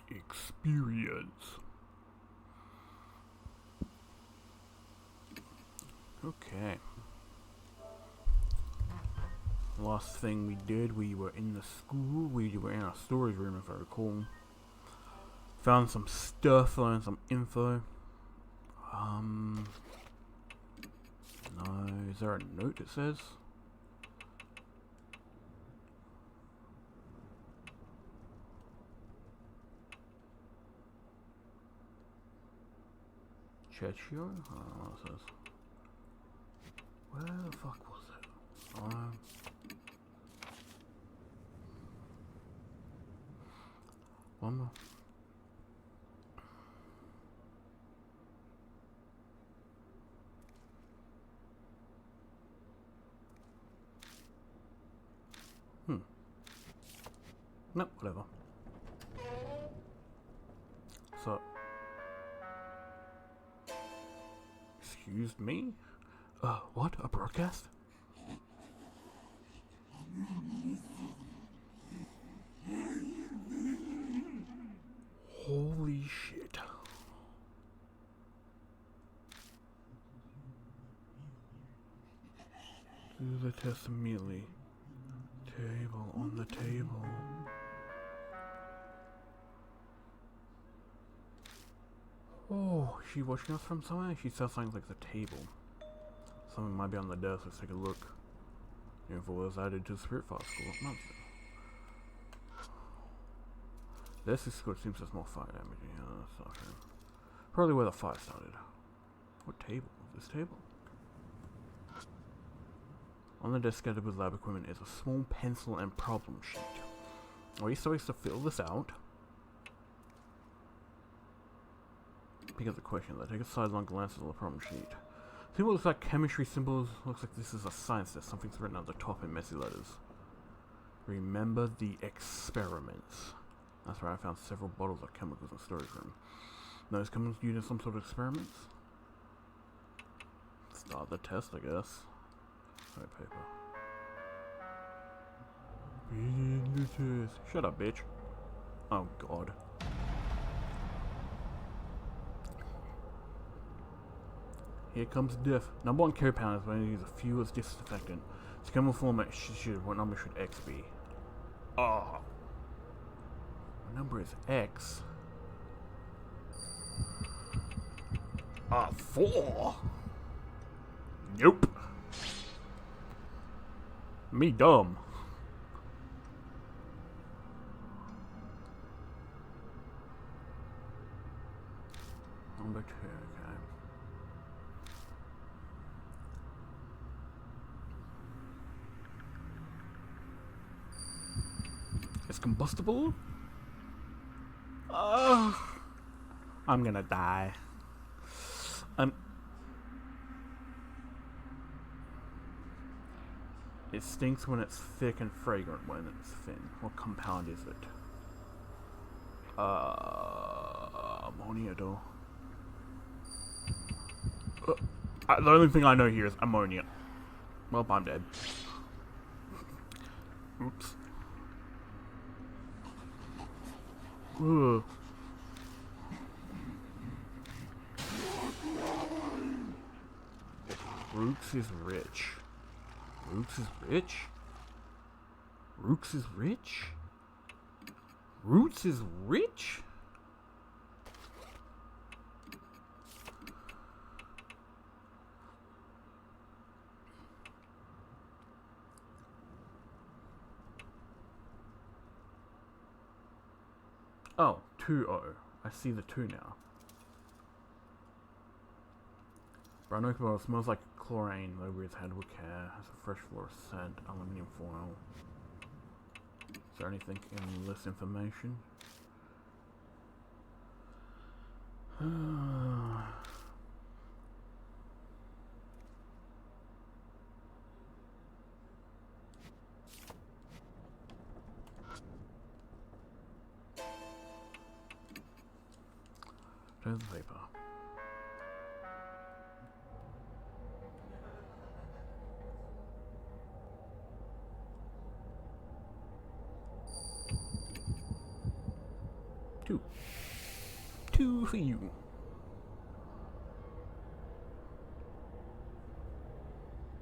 Experience. Okay. Last thing we did, we were in the school. We were in our storage room, if I recall. Found some stuff, learned some info. No, is there a note it says? Chechio? I don't know what it says. Where the fuck was it? One more. No, whatever. So, excuse me? What? A broadcast? Holy shit. Do the test immediately. Table on the table. Oh, she watching us from somewhere? She says something like the table. Something might be on the desk. Let's take a look. Info was added to Spirit Fire School. This is good. Seems there's more fire damage. Yeah, that's not true. Probably where the fire started. What table? This table? On the desk scattered with lab equipment is a small pencil and problem sheet. Are you supposed to fill this out? Pick up the question. I take a sidelong glance at the problem sheet. See what looks like chemistry symbols? Looks like this is a science test. Something's written at the top in messy letters. Remember the experiments. That's where I found several bottles of chemicals in the storage room. Those chemicals used in some sort of experiments? Start the test, I guess. Sorry, paper. Begin the test. Shut up, bitch. Oh, God. Here comes death. Number 1 compound is when you use a fuel as disinfectant. Its chemical format what number should X be? Oh. What number is X? 4. Nope. Me dumb. Number 2, okay. It's combustible? I'm gonna die. It stinks when it's thick and fragrant when it's thin. What compound is it? Ammonia though. The only thing I know here is ammonia. Well, I'm dead. Oops. Ugh. Rooks is rich. Rooks is rich? Rooks is rich? Roots is rich? Oh, 2-0. I see the 2 now. Brown oak bottle smells like chlorine, though with handwood care. Has a fresh fluorescent aluminium foil. Is there anything in this information? There's the paper. 2. 2 for you.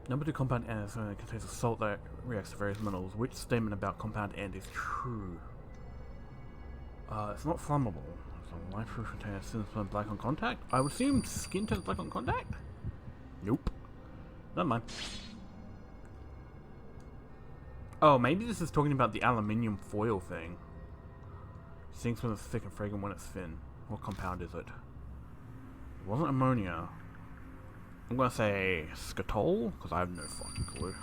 Number 2 compound N contains a salt that reacts to various minerals. Which statement about compound N is true? It's not flammable. It's a light-proof container since when black on contact. I would assume skin turns black on contact? Nope. Never mind. Oh, maybe this is talking about the aluminium foil thing. Sinks when it's thick and fragrant when it's thin. What compound is it? It wasn't ammonia. I'm gonna say skatol, because I have no fucking clue.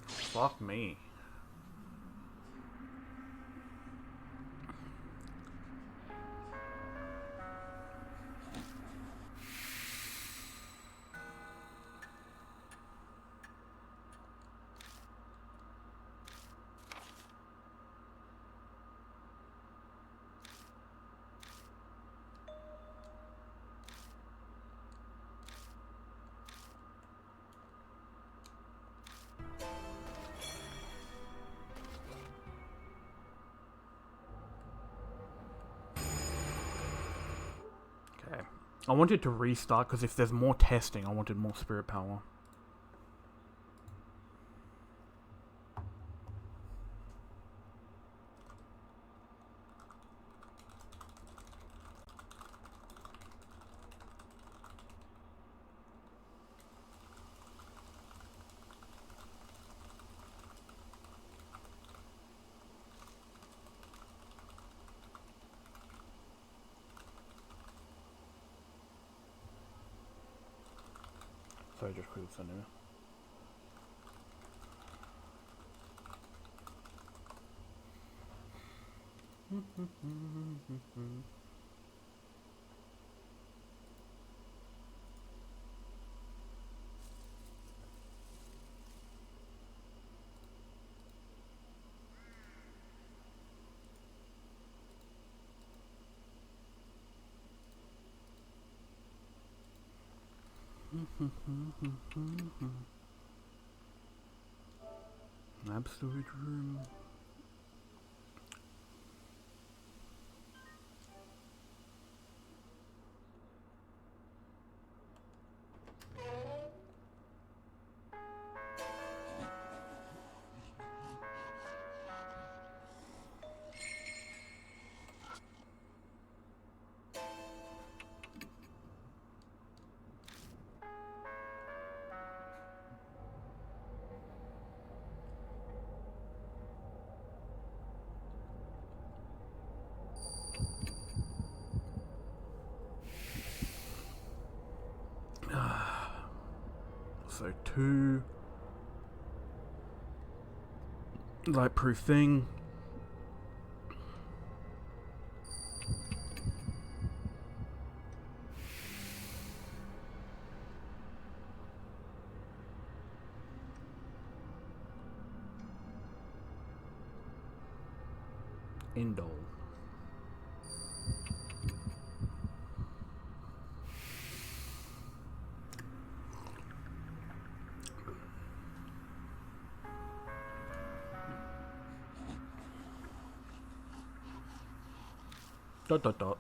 Fuck me. I wanted to restart because if there's more testing, I wanted more spirit power. Sorry, just quickly send it. Absolute room. So 2 light-proof thing. Indole. Dot dot dot.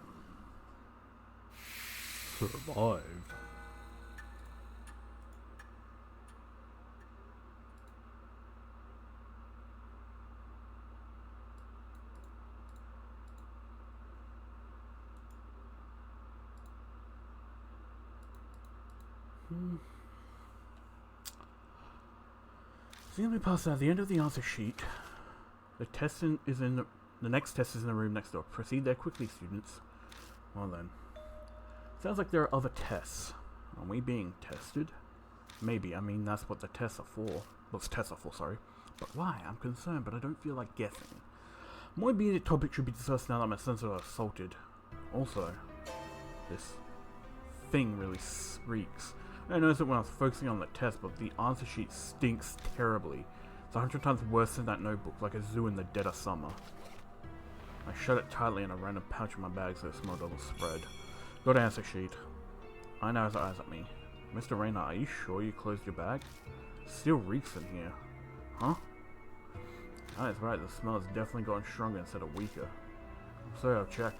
Survive. So we pass out the end of the answer sheet. The test is in the next test is in the room next door. Proceed there quickly, students. Well then. Sounds like there are other tests. Are we being tested? Maybe. I mean, that's what the tests are for. What's tests are for, sorry. But why? I'm concerned, but I don't feel like guessing. More immediate topic should be discussed now that my senses are assaulted. Also, this thing really reeks. I noticed it when I was focusing on the test, but the answer sheet stinks terribly. It's 100 times worse than that notebook, like a zoo in the dead of summer. I shut it tightly in a random pouch in my bag so the smell doesn't spread. Got an answer sheet. I know his eyes at me. Mr. Rayner, are you sure you closed your bag? Still reeks in here. Huh? That's right, the smell has definitely gotten stronger instead of weaker. So I'll check.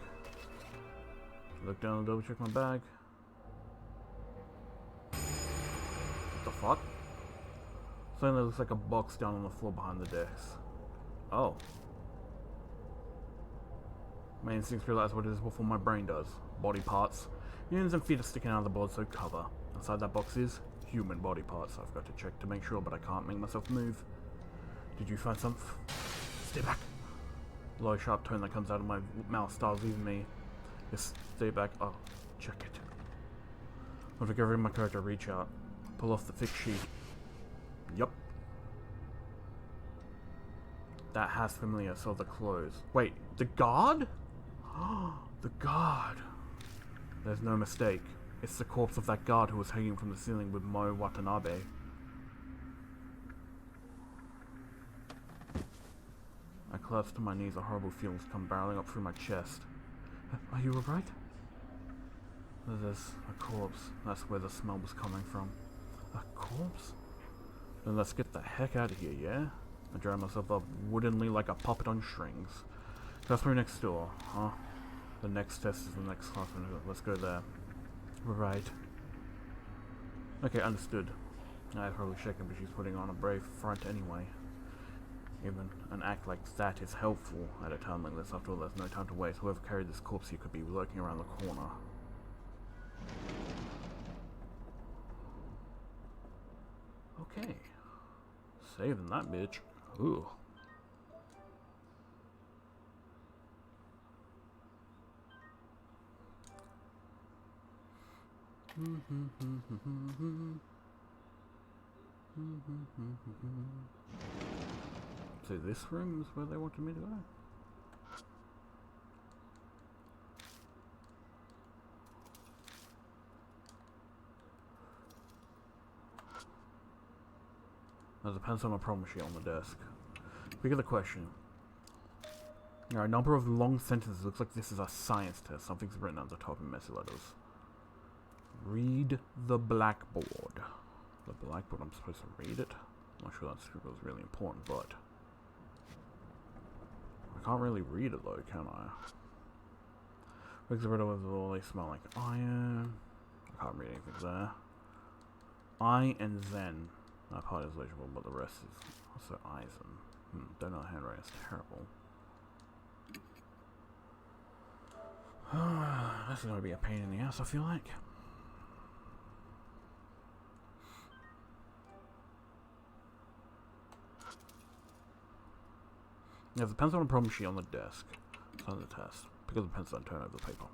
Look down and double check my bag. What the fuck? Something that looks like a box down on the floor behind the desk. Oh. My instincts realize what it is before my brain does. Body parts. Humans and feet are sticking out of the board, so cover. Inside that box is human body parts. I've got to check to make sure, but I can't make myself move. Did you find something? Stay back. The low sharp tone that comes out of my mouth starts leaving me. Just stay back. Oh, check it. With recovery my character, reach out. Pull off the thick sheet. Yup. That has familiar, so the clothes. Wait, the guard? The guard. There's no mistake. It's the corpse of that guard who was hanging from the ceiling with Mo Watanabe. I collapse to my knees, a horrible feelings come barreling up through my chest. Are you alright? There's a corpse. That's where the smell was coming from. A corpse? Then let's get the heck out of here, yeah? I dry myself up woodenly like a puppet on strings. Classroom next door, huh? The next test is the next classroom. Let's go there. Right. Okay, understood. I'd probably shaken, but she's putting on a brave front anyway. Even an act like that is helpful at a time like this. After all, there's no time to waste. Whoever carried this corpse here could be lurking around the corner. Okay. Saving that bitch. Ooh. So this room is where they wanted me to go? There's a pencil and a problem sheet on the desk. We get the question. There are a number of long sentences. Looks like this is a science test. Something's written at the top in messy letters. Read the blackboard. The blackboard, I'm supposed to read it? I'm not sure that was really important, but I can't really read it though, can I? Wigs of red all they smell like iron. I can't read anything there. I and Zen. That part is legible, but the rest is also Eisen. Don't know the handwriting is terrible. That's gonna be a pain in the ass, I feel like. There's a pencil and a problem sheet on the desk. Sign the test. Pick up the pencil and turn over the paper.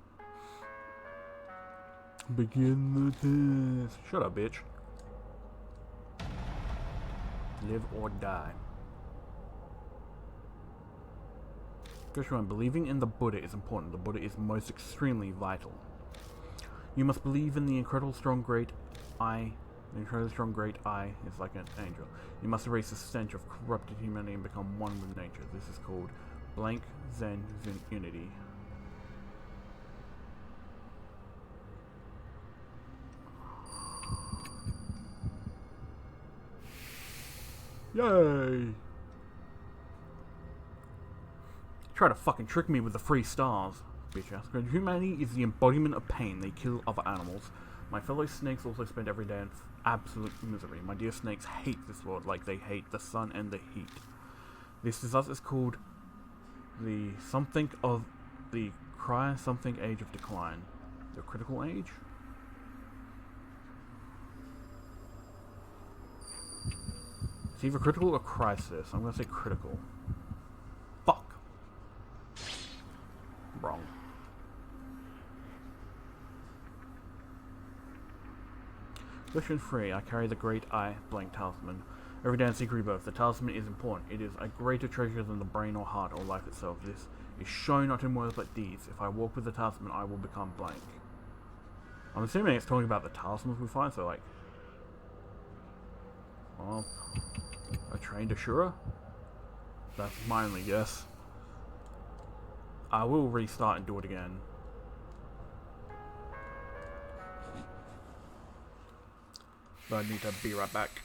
Begin the test. Shut up, bitch. Live or die. First one, believing in the Buddha is important. The Buddha is most extremely vital. You must believe in the incredible strong great I. The incredibly strong great I is like an angel. You must erase the stench of corrupted humanity and become one with nature. This is called blank Zen unity. Yay! Try to fucking trick me with the 3 stars, bitch ass. Humanity is the embodiment of pain. They kill other animals. My fellow snakes also spend every day in absolute misery. My dear snakes hate this world like they hate the sun and the heat. This disaster is called the something of the cry something age of decline. The critical age? It's either critical or crisis. I'm gonna say critical. Fuck. Wrong. Question 3. I carry the great I blank talisman. Every day in Secret Rebirth, the talisman is important. It is a greater treasure than the brain or heart or life itself. This is shown not in words but deeds. If I walk with the talisman, I will become blank. I'm assuming it's talking about the talismans we find, so like... Well... A trained Ashura? That's my only guess. I will restart and do it again. But I need to be right back.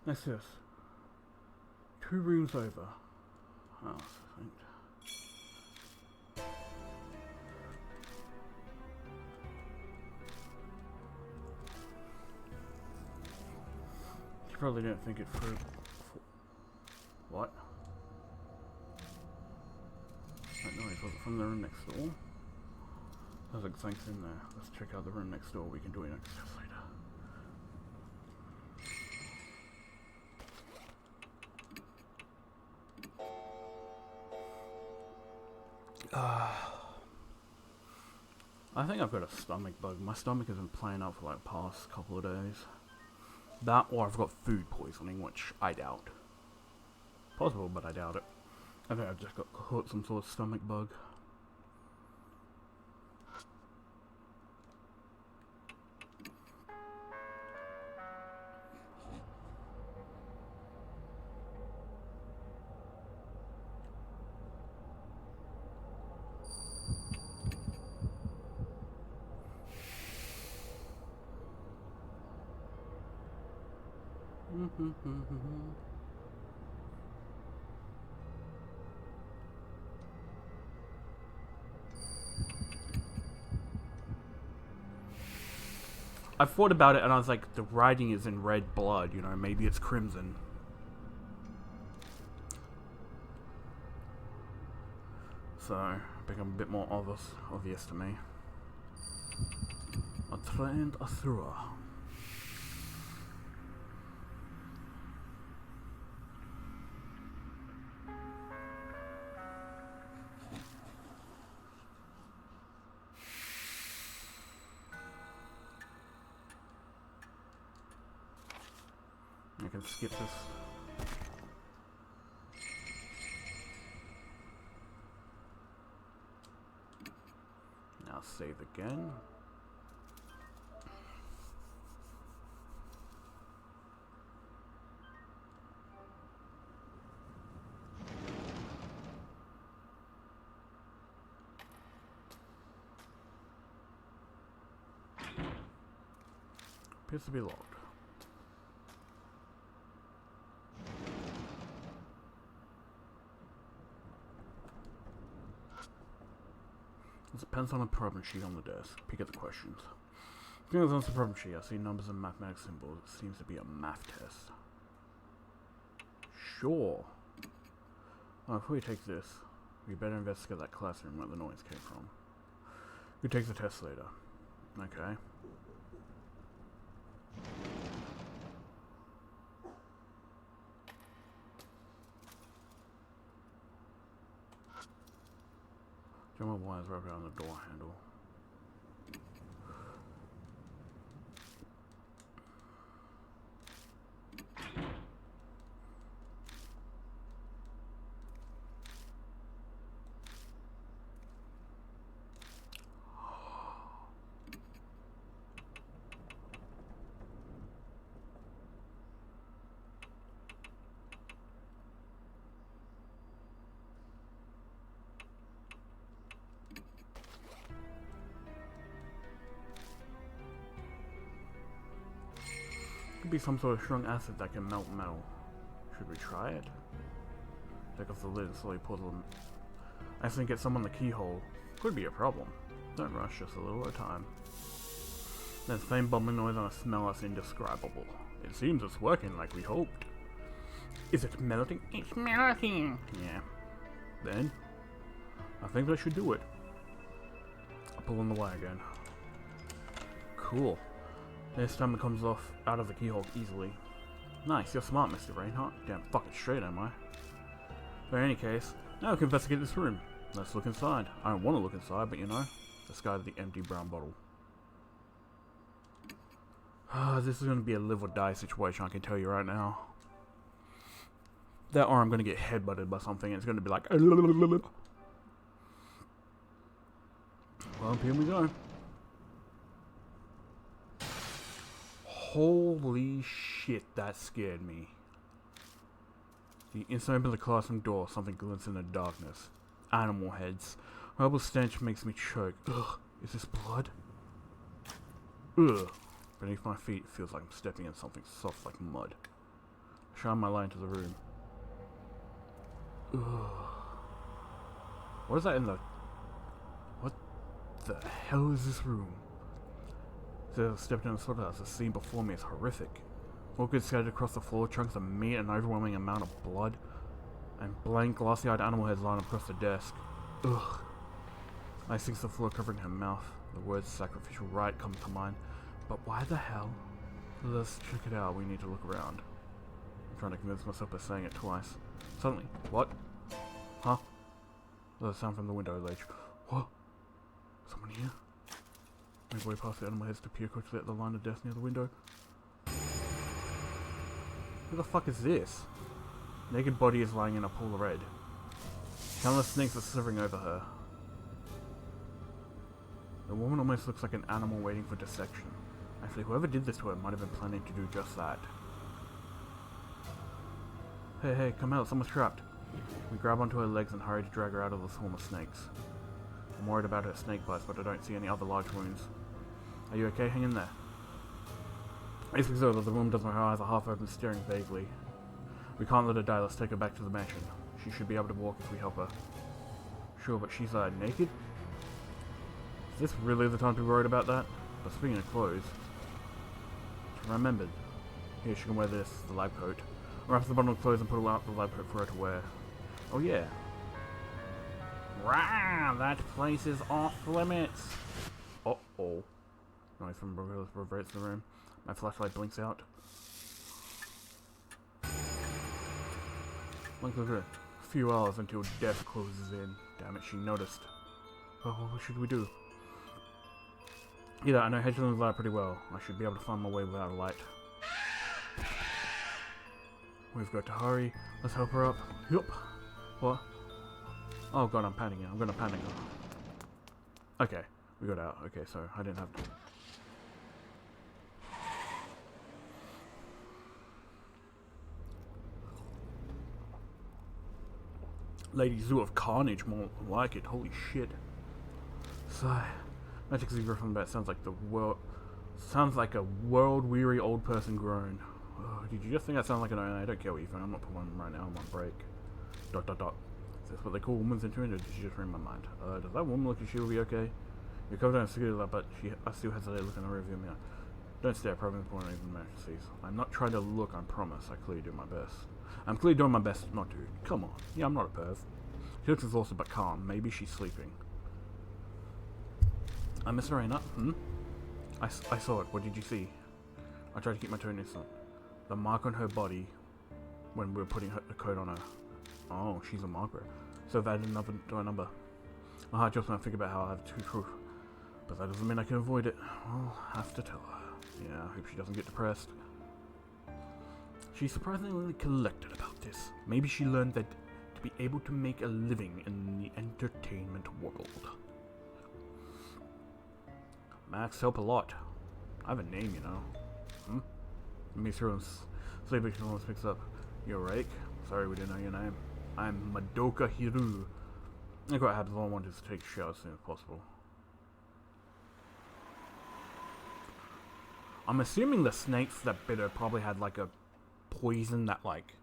That's this. 2 rooms over. Oh, I think. You probably didn't think it through. What? That noise was it from the room next door? There's like things in there. Let's check out the room next door. We can do it next later. I think I've got a stomach bug. My stomach has been playing up for like past couple of days. That or I've got food poisoning, which I doubt. Possible, but I doubt it. I think I've just got caught some sort of stomach bug. I thought about it and I was like, the writing is in red blood, you know, maybe it's crimson. So, it become a bit more obvious to me. A trained Asura. I can skip this. Now save again. Appears to be locked. There's a pencil and a problem sheet on the desk. Peek at the questions. As on the problem sheet, I see numbers and mathematical symbols. It seems to be a math test. Sure. Oh, before we take this, we better investigate that classroom where the noise came from. We take the test later. Okay. Jumbo wires wrapped around the door handle. Could be some sort of strong acid that can melt metal. Should we try it? Take off the lid and slowly pull them. I think get some on the keyhole. Could be a problem. Don't rush, just a little at a time. That same bubbling noise and a smell that's indescribable. It seems it's working like we hoped. Is it melting? It's melting! Yeah. Then, I think that should do it. I pull on the wire again. Cool. This time it comes off out of the keyhole easily. Nice, you're smart, Mr. Reinhardt. Damn fucking straight, am I? But in any case, now we can investigate this room. Let's look inside. I don't want to look inside, but you know, discard the empty brown bottle. This is going to be a live or die situation, I can tell you right now. That or I'm going to get headbutted by something and it's going to be like... Well, here we go. Holy shit, that scared me. The instant I open the classroom door, something glints in the darkness. Animal heads. Horrible stench makes me choke. Ugh, is this blood? Ugh. Beneath my feet, it feels like I'm stepping in something soft like mud. Shine my light into the room. Ugh. What is that in the... What the hell is this room? So I stepped in the slaughterhouse. The scene before me is horrific. Orchids scattered across the floor, chunks of meat, an overwhelming amount of blood, and blank, glassy-eyed animal heads lying across the desk. Ugh. I sinks the floor, covering her mouth. The words sacrificial rite come to mind. But why the hell? Let's check it out. We need to look around. I'm trying to convince myself by saying it twice. Suddenly, what? Huh? There's a sound from the window ledge. What? Someone here? Move way past the animal heads to peer quickly at the line of death near the window. Who the fuck is this? Naked body is lying in a pool of red. Countless snakes are slithering over her. The woman almost looks like an animal waiting for dissection. Actually, whoever did this to her might have been planning to do just that. Hey, hey, come out, someone's trapped. We grab onto her legs and hurry to drag her out of the swarm of snakes. I'm worried about her snake bites, but I don't see any other large wounds. Are you okay? Hang in there. It's over. The woman doesn't, her eyes are half open, staring vaguely. We can't let her die. Let's take her back to the mansion. She should be able to walk if we help her. Sure, but she's naked? Is this really the time to be worried about that? But speaking of clothes, I remembered. Here, she can wear this, the lab coat. Wrap the bundle of clothes and put out the lab coat for her to wear. Oh yeah. Rah! That place is off limits! Uh-oh. Noise from reverts the room. My flashlight blinks out. Look at her. A few hours until death closes in. Damn it, she noticed. Oh, what should we do? Yeah, I know Hedgeland's light pretty well. I should be able to find my way without a light. We've got to hurry. Let's help her up. Yup. What? Oh god, I'm panicking. I'm gonna panic. Okay, we got out. Okay, so I didn't have to. Lady Zoo of Carnage, more like it. Holy shit. Sigh. Magic zebra from the bat sounds like the world. Sounds like a world-weary old person groan. Oh, did you just think I sound like an I don't care what you think. I'm not pulling right now. I'm on break. ... Is this what they call woman's intuition, or did she just read my mind? Does that woman look like she'll be okay? You're covered in cigarette, but I still hesitate looking in the rearview mirror. Don't stare, probably important even emergencies. I'm not trying to look, I promise. I clearly do my best. I'm clearly doing my best not to. Come on. Yeah, I'm not a perv. She looks exhausted but calm. Maybe she's sleeping. Miss Serena? I saw it. What did you see? I tried to keep my tone innocent. The mark on her body when we were putting the coat on her. Oh, she's a marker. So I've added another to our number. My heart just when I think about how I have two truth. But that doesn't mean I can avoid it. I'll have to tell her. Yeah, I hope she doesn't get depressed. She's surprisingly collected about this. Maybe she learned that to be able to make a living in the entertainment world. Max help a lot. I have a name, you know. Let me throw and sleep if almost picks up. You're Rake? Sorry we didn't know your name. I'm Madoka Hiru. Look what happens. All I want is to take a shower as soon as possible. I'm assuming the snakes that bit her probably had like a poison that like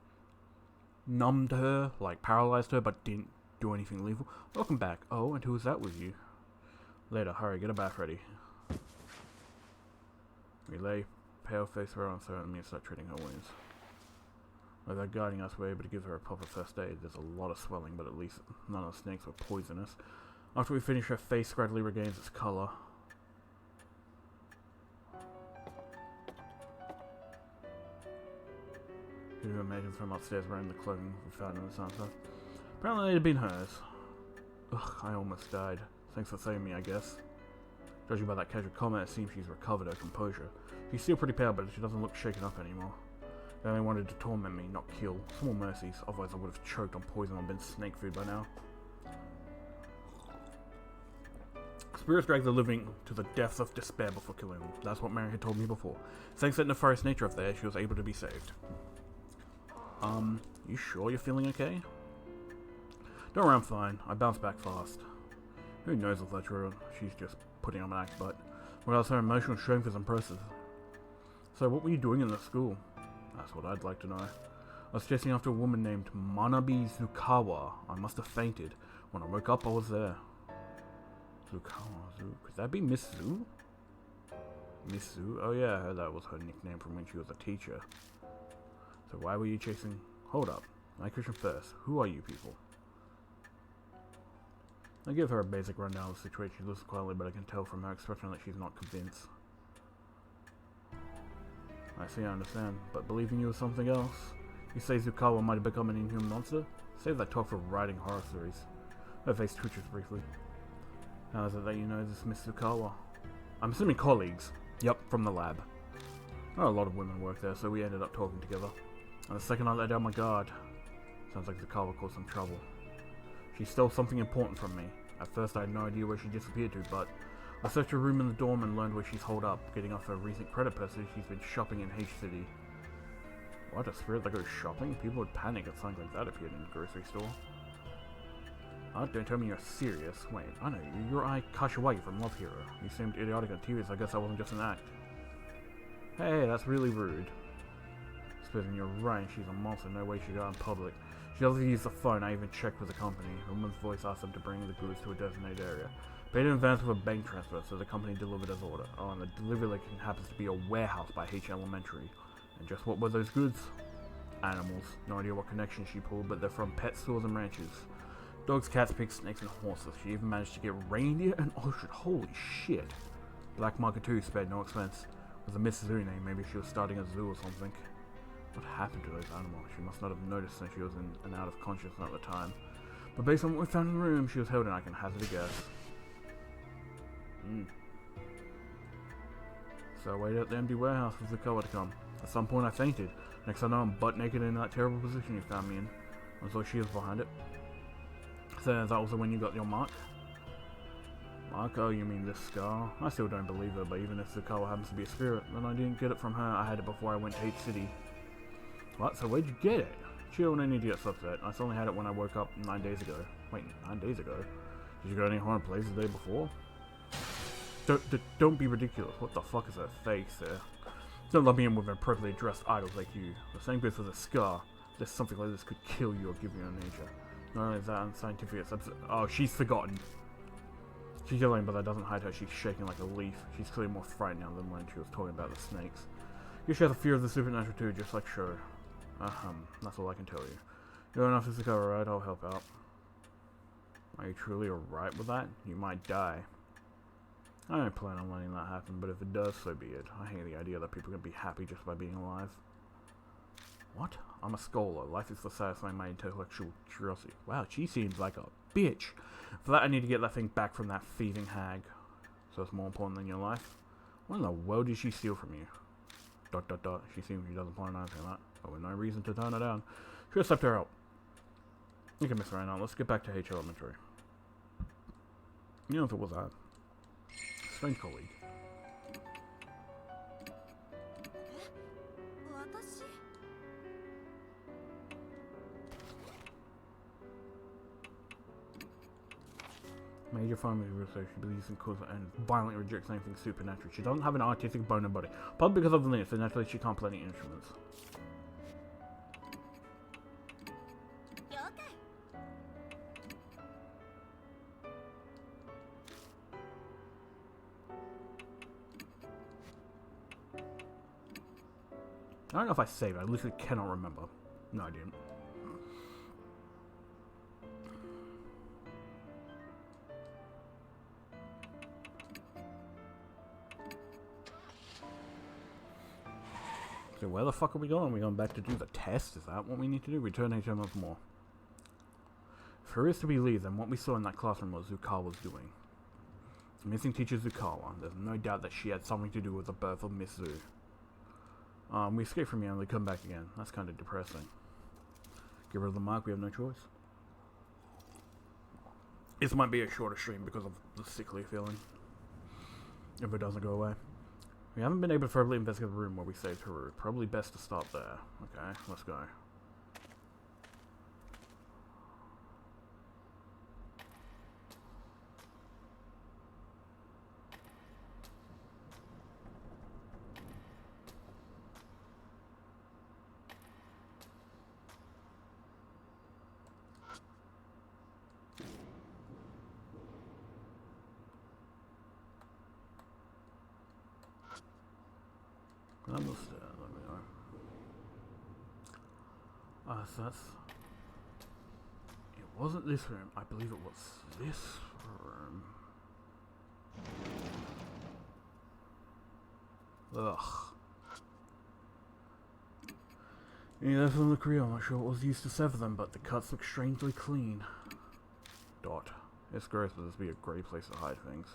numbed her, like paralyzed her, but didn't do anything lethal. Welcome back. Oh, and who's that with you? Later, hurry, get a bath ready. We lay pale face her on so let me start treating her wounds. Without guiding us, we're able to give her a proper first aid. There's a lot of swelling, but at least none of the snakes were poisonous. After we finish, her face gradually regains its color. Could you imagine from upstairs wearing the clothing we found in the sunset? Apparently it had been hers. Ugh, I almost died. Thanks for saving me, I guess. Judging by that casual comment, it seems she's recovered her composure. She's still pretty pale, but she doesn't look shaken up anymore. They only wanted to torment me, not kill. Small mercies, otherwise I would have choked on poison or been snake food by now. Spirits drag the living to the depths of despair before killing them. That's what Mary had told me before. Thanks to the nefarious nature of there, she was able to be saved. You sure you're feeling okay? Don't worry, I'm fine. I bounce back fast. Who knows if that's true? She's just putting on an act, but what else her emotional strength is impressive. So what were you doing in the school? That's what I'd like to know. I was chasing after a woman named Manabi Zukawa. I must have fainted. When I woke up, I was there. Zukawa, could that be Miss Zu? Miss Zu? Oh yeah, I heard that was her nickname from when she was a teacher. So why were you chasing... Hold up. My question first. Who are you people? I give her a basic rundown of the situation. She listens quietly, but I can tell from her expression that she's not convinced. I see, I understand. But believing you is something else. You say Zukawa might have become an inhuman monster? Save that talk for writing horror stories. Her face twitches briefly. How is it that you know this Miss Zukawa? I'm assuming colleagues. Yep, from the lab. Oh, a lot of women work there, so we ended up talking together. And the second I let down my guard, sounds like Zukawa caused some trouble. She stole something important from me. At first I had no idea where she disappeared to, but I searched her room in the dorm and learned where she's holed up. Getting off her recent credit purchase, she's been shopping in H-City. What, a spirit that goes shopping? People would panic if something like that appeared in a grocery store. Oh, don't tell me you're serious. Wait, I know you. You're Ai Kashiwagi from Love Hero. You seemed idiotic on TV, so I guess that wasn't just an act. Hey, that's really rude. Supposing you're right, she's a monster, no way she got in public. She doesn't use the phone, I even checked with the company. A woman's voice asked them to bring the goods to a designated area. Paid in advance with a bank transfer, so the company delivered as ordered. Oh, and the delivery location happens to be a warehouse by H Elementary. And just what were those goods? Animals. No idea what connection she pulled, but they're from pet stores and ranches. Dogs, cats, pigs, snakes, and horses. She even managed to get reindeer and ostrich. Holy shit. Black market too, spared no expense. With a Miss Zu name, maybe she was starting a zoo or something. What happened to those animals? She must not have noticed since she was in and out of consciousness at the time. But based on what we found in the room, she was held and I can hazard a guess. So I waited at the empty warehouse for Zukawa to come. At some point I fainted. Next I know I'm butt naked in that terrible position you found me in. And so she is behind it. So that was when you got your mark? Mark? Oh, you mean this scar? I still don't believe her, but even if Zukawa happens to be a spirit, then I didn't get it from her. I had it before I went to H-City. What? So where'd you get it? Chill, no need to get upset. I only had it when I woke up 9 days ago. Wait, 9 days ago? Did you go to any haunted place the day before? Don't be ridiculous. What the fuck is her face there? Don't lump me in with appropriately dressed idols like you. The same goes for the scar. There's something like this could kill you or give you amnesia. Not only is that unscientific, it's oh, she's forgotten. She's yelling, but that doesn't hide her. She's shaking like a leaf. She's clearly more frightened now than when she was talking about the snakes. You share the fear of the supernatural too, just like Sho. That's all I can tell you. You're enough to go, alright? I'll help out. Are you truly alright with that? You might die. I don't plan on letting that happen, but if it does, so be it. I hate the idea that people can be happy just by being alive. What? I'm a scholar. Life is for satisfying my intellectual curiosity. Wow, she seems like a bitch. For that, I need to get that thing back from that thieving hag. So it's more important than your life? What in the world did she steal from you? ... She seems she doesn't plan on answering that. But with no reason to turn her down. Should have stepped her out. You can miss right now. Let's get back to H Elementary. You know if it was that. Strange colleague. Major family research, she believes in cause and violently rejects anything supernatural. She doesn't have an artistic bone in body. Probably because of the lineage, so naturally she can't play any instruments. I don't know if I saved it. I literally cannot remember. No, I didn't. So where the fuck are we going? Are we going back to do the test? Is that what we need to do? Return HM of more. If her is to be believed, then what we saw in that classroom was Zukawa was doing. Missing teacher Zukawa. There's no doubt that she had something to do with the birth of Miss Zu. We escaped from here and we come back again. That's kind of depressing. Get rid of the mark, we have no choice. This might be a shorter stream because of the sickly feeling. If it doesn't go away. We haven't been able to thoroughly investigate the room where we saved Haru. Probably best to stop there. Okay, let's go. down the stairs. Let me know. So that's... It wasn't this room. I believe it was this room. Ugh. Yeah, that's from the Korea. I'm not sure what was used to sever them, but the cuts look strangely clean. Dot. It's gross, but this would be a great place to hide things.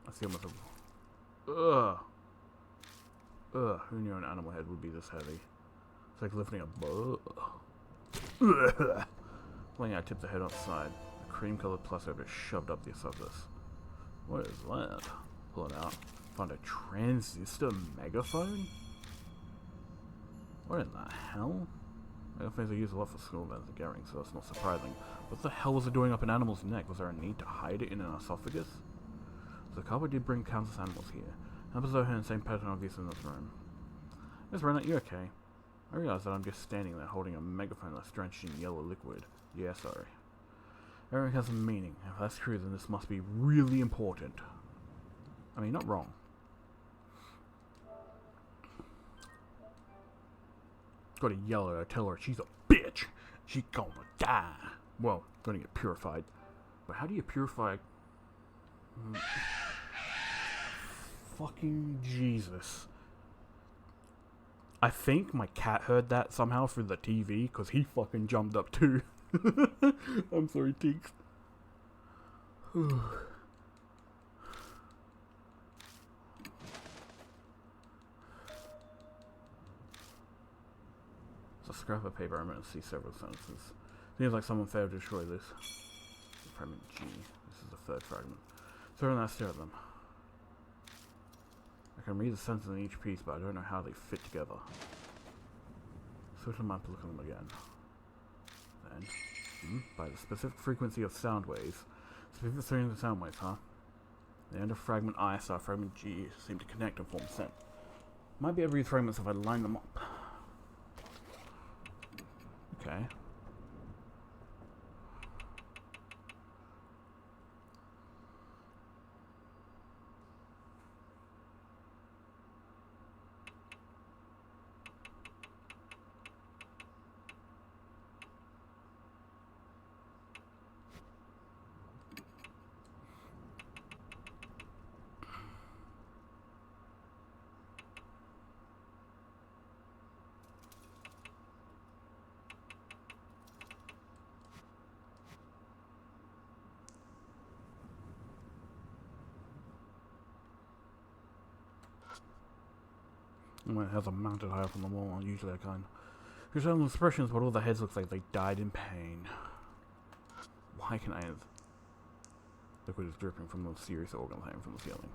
I see almost a... Ugh. Ugh. Who knew an animal head would be this heavy? It's like lifting a boat. Playing, I tip the head outside. A cream-colored plastic is shoved up the surface. What is that? Pull it out. Find a transistor megaphone? What in the hell? Megaphones are used a lot for school events and gathering, so that's not surprising. What the hell was it doing up an animal's neck? Was there a need to hide it in an esophagus? So Carver did bring countless animals here. Episode and same pattern obvious in this room. Miss Renner, you okay? I realize that I'm just standing there holding a megaphone that's drenched in yellow liquid. Yeah, sorry. Everything has a meaning. If that's true, then this must be really important. I mean, not wrong. Gotta yell at her, tell her she's a bitch. She's gonna die. Well, gonna get purified. But how do you purify... Fucking Jesus. I think my cat heard that somehow through the TV, because he fucking jumped up too. I'm sorry, Teeks. It's a scrap of paper. I'm going to see several sentences. Seems like someone failed to destroy this. Fragment G. This is the third fragment. Throw that stare at them. I can read the sentence in each piece, but I don't know how they fit together. Switch them up to look at them again. Then, by the specific frequency of sound waves. Specific frequency of sound waves, huh? The end of fragment I saw fragment G seem to connect and form scent. Might be able to read fragments if I line them up. Okay. When it has a mounted high up on the wall, usually I can. There's some expressions, but all the heads look like they died in pain. Why can I have... Liquid is dripping from the serious organ hanging from the ceiling.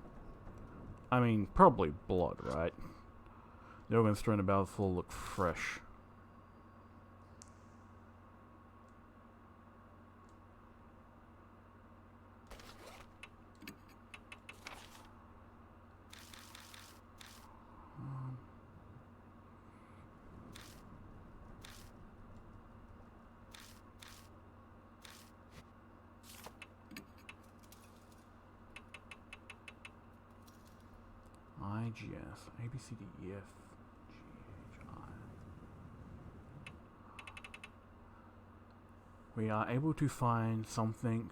I mean, probably blood, right? The organs strewn about full look fresh. IGS, ABCDEF, GHI. We are able to find something.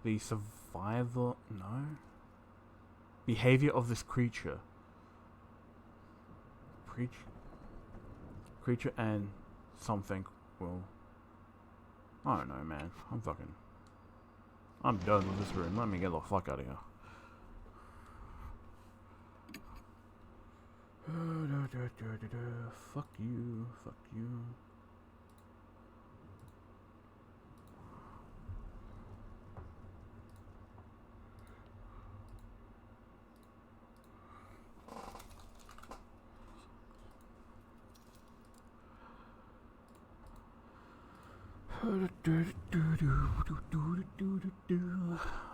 The survival, no? Behavior of this creature. Creature and something will... I don't know, man. I'm done with this room. Let me get the fuck out of here. Fuck you. Fuck you.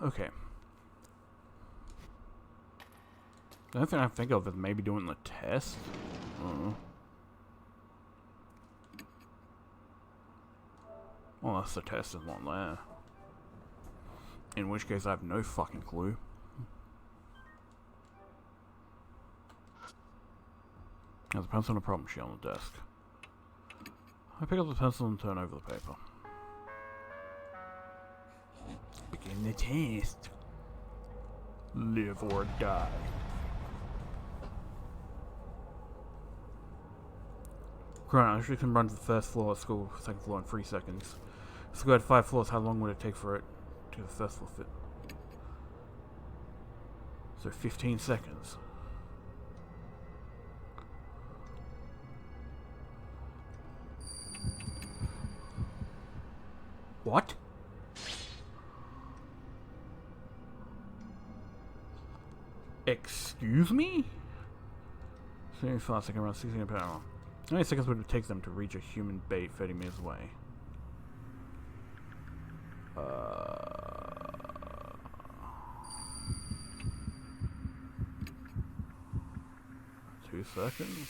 Okay. The only thing I think of is maybe doing the test. Well, that's the test is not there. In which case, I have no fucking clue. There's a pencil and a problem sheet on the desk. I pick up the pencil and turn over the paper. Begin the test. Live or die. Grant, I actually can run to the first floor of school, second floor in 3 seconds. If school had 5 floors, how long would it take for it to the first floor fit? So 15 seconds. What? Excuse me? 75 seconds, around 16 per hour. How many seconds would it take them to reach a human bait 30 meters away? 2 seconds?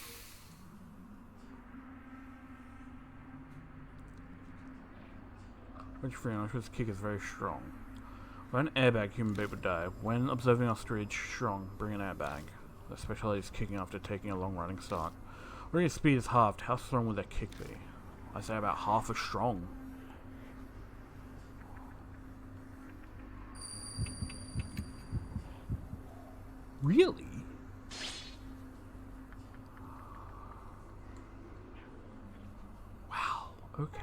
Which free on his kick is very strong. When an airbag, human bait would die. When observing ostrich strong, bring an airbag. The specialty is kicking after taking a long running start. When your speed is halved, how strong would that kick be? I say about half as strong. Really? Wow, okay.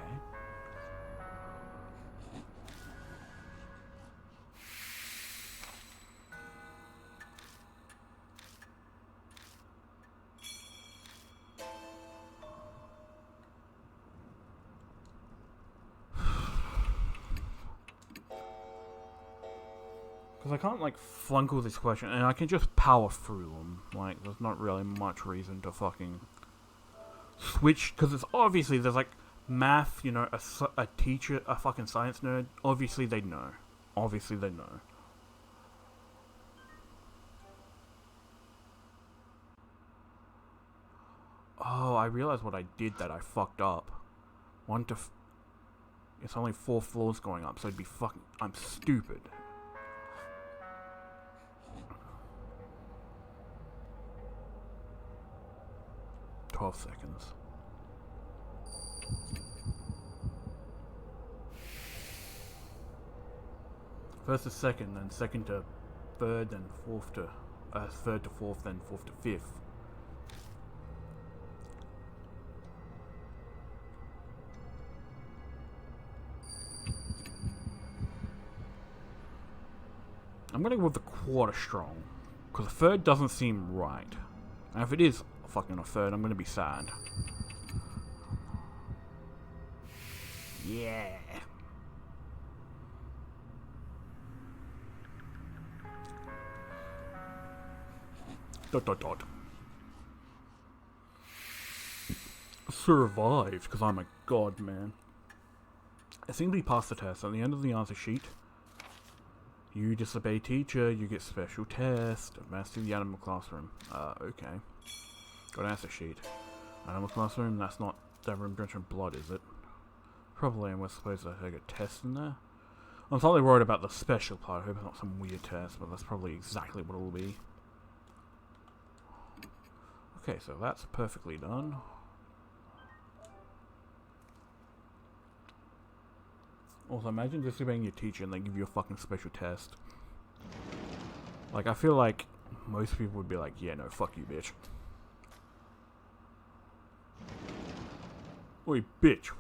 Because I can't, like, flunk all these questions, and I can just power through them. Like, there's not really much reason to fucking switch, because it's obviously, there's, like, math, you know, a teacher, a fucking science nerd, obviously they know. Obviously they know. Oh, I realized what I did that I fucked up. It's only 4 floors going up, so it'd be fucking... I'm stupid. Seconds. First to second, then second to third, then fourth to third to fourth, then fourth to fifth. I'm gonna go with the quarter strong, because the third doesn't seem right. And if it is fucking a third, I'm gonna be sad. Yeah. Dot dot dot. Survived, because I'm a god, man. I seem to be passed the test. At the end of the answer sheet, you disobey teacher, you get special test. Advance to the animal classroom. Okay. Got an answer sheet. Animal classroom, that's not that room drenched in blood, is it? Probably, and we're supposed to take a test in there. I'm slightly worried about the special part. I hope it's not some weird test, but that's probably exactly what it'll be. Okay, so that's perfectly done. Also, imagine disobeying your teacher and they give you a fucking special test. Like, I feel like most people would be like, yeah, no, fuck you, bitch. Oi, bitch.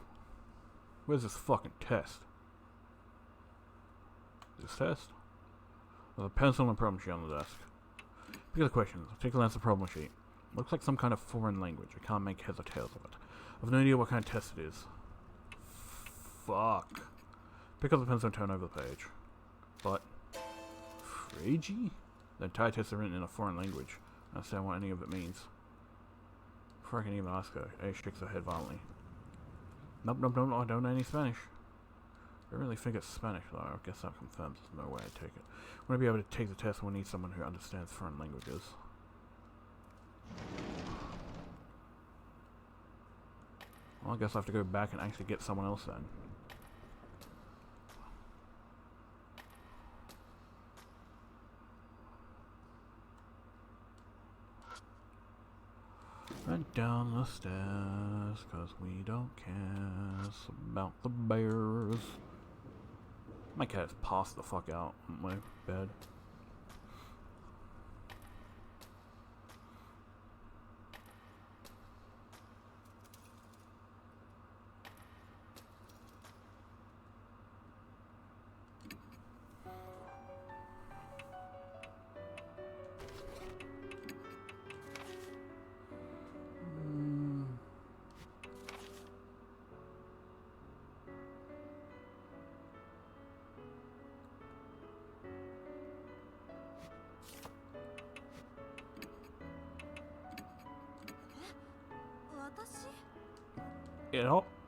Where's this fucking test? This test? There's a pencil and a problem sheet on the desk. Pick the questions. Take a glance at the problem sheet. Looks like some kind of foreign language. I can't make heads or tails of it. I've no idea what kind of test it is. Fuck. Pick up the pencil and turn over the page. But... Freiji? The entire test is written in a foreign language. I don't understand what any of it means. Before I can even ask her, A shakes her head violently. Nope, nope, nope, I don't know any Spanish. I don't really think it's Spanish, though. I guess that confirms there's no way I take it. I want to be able to take the test, we'll need someone who understands foreign languages. Well, I guess I have to go back and actually get someone else then. Went down the stairs, cause we don't care about the bears. My cat's passed the fuck out on my bed.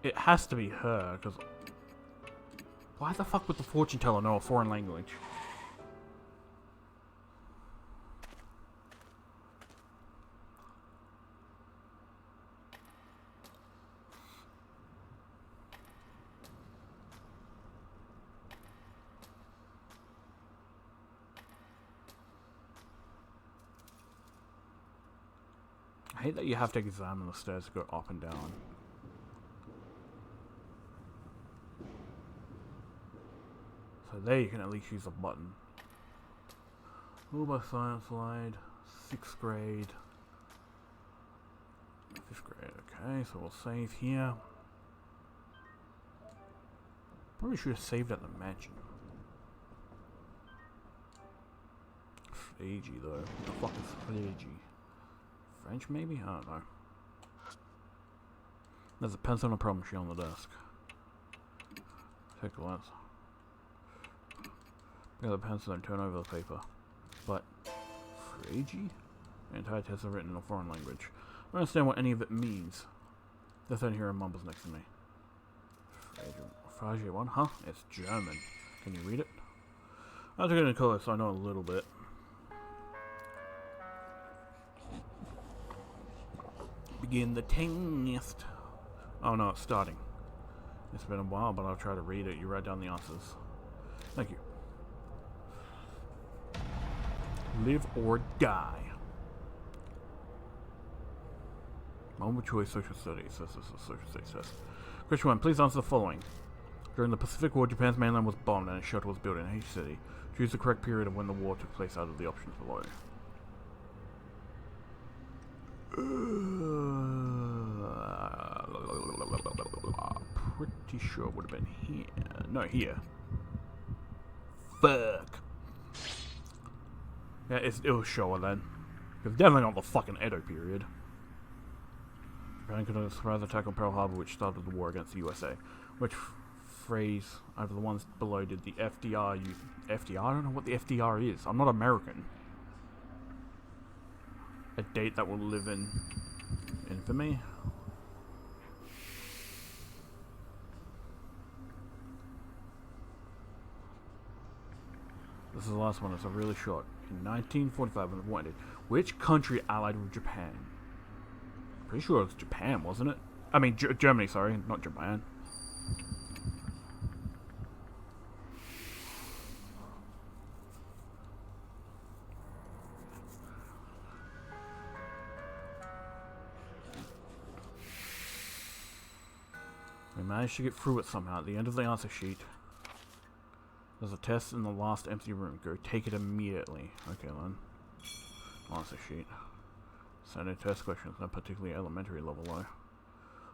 It has to be her, because why the fuck would the fortune teller know a foreign language? I hate that you have to examine the stairs to go up and down. So there you can at least use a button. Rule by science slide, 6th grade. 5th grade, okay, so we'll save here. Probably should have saved at the mansion. Flegy though. What the fuck is Flegy? French maybe? I don't know. There's a pencil and a problem sheet on the desk. Take a glance. Pick up the pencil and turn over the paper. But Flegy? The entire test is written in a foreign language. I don't understand what any of it means. The third hero mumbles next to me. Frage 1? Huh? It's German. Can you read it? I took it in color, so I know a little bit. Begin the test. Oh no, it's starting. It's been a while, but I'll try to read it. You write down the answers. Thank you. Live or die. Multiple choice social studies. This is a social studies test. Question 1. Please answer the following. During the Pacific War, Japan's mainland was bombed and a shelter was built in each city. Choose the correct period of when the war took place out of the options below. Pretty sure it would have been here. No, here. Fuck. Yeah, it was Showa then. It's definitely not the fucking Edo period. Japan could have surprise attack on Pearl Harbor, which started the war against the USA. Which phrase out of the ones below did the FDR use? FDR? I don't know what the FDR is. I'm not American. A date that will live in infamy. This is the last one. It's a really short. In 1945, when the war ended, which country allied with Japan? Pretty sure it was Japan, wasn't it? I mean, Germany. Sorry, not Japan. We managed to get through it somehow. At the end of the answer sheet, there's a test in the last empty room. Go take it immediately. Okay then. Answer sheet. Standard test questions, no particularly elementary level though.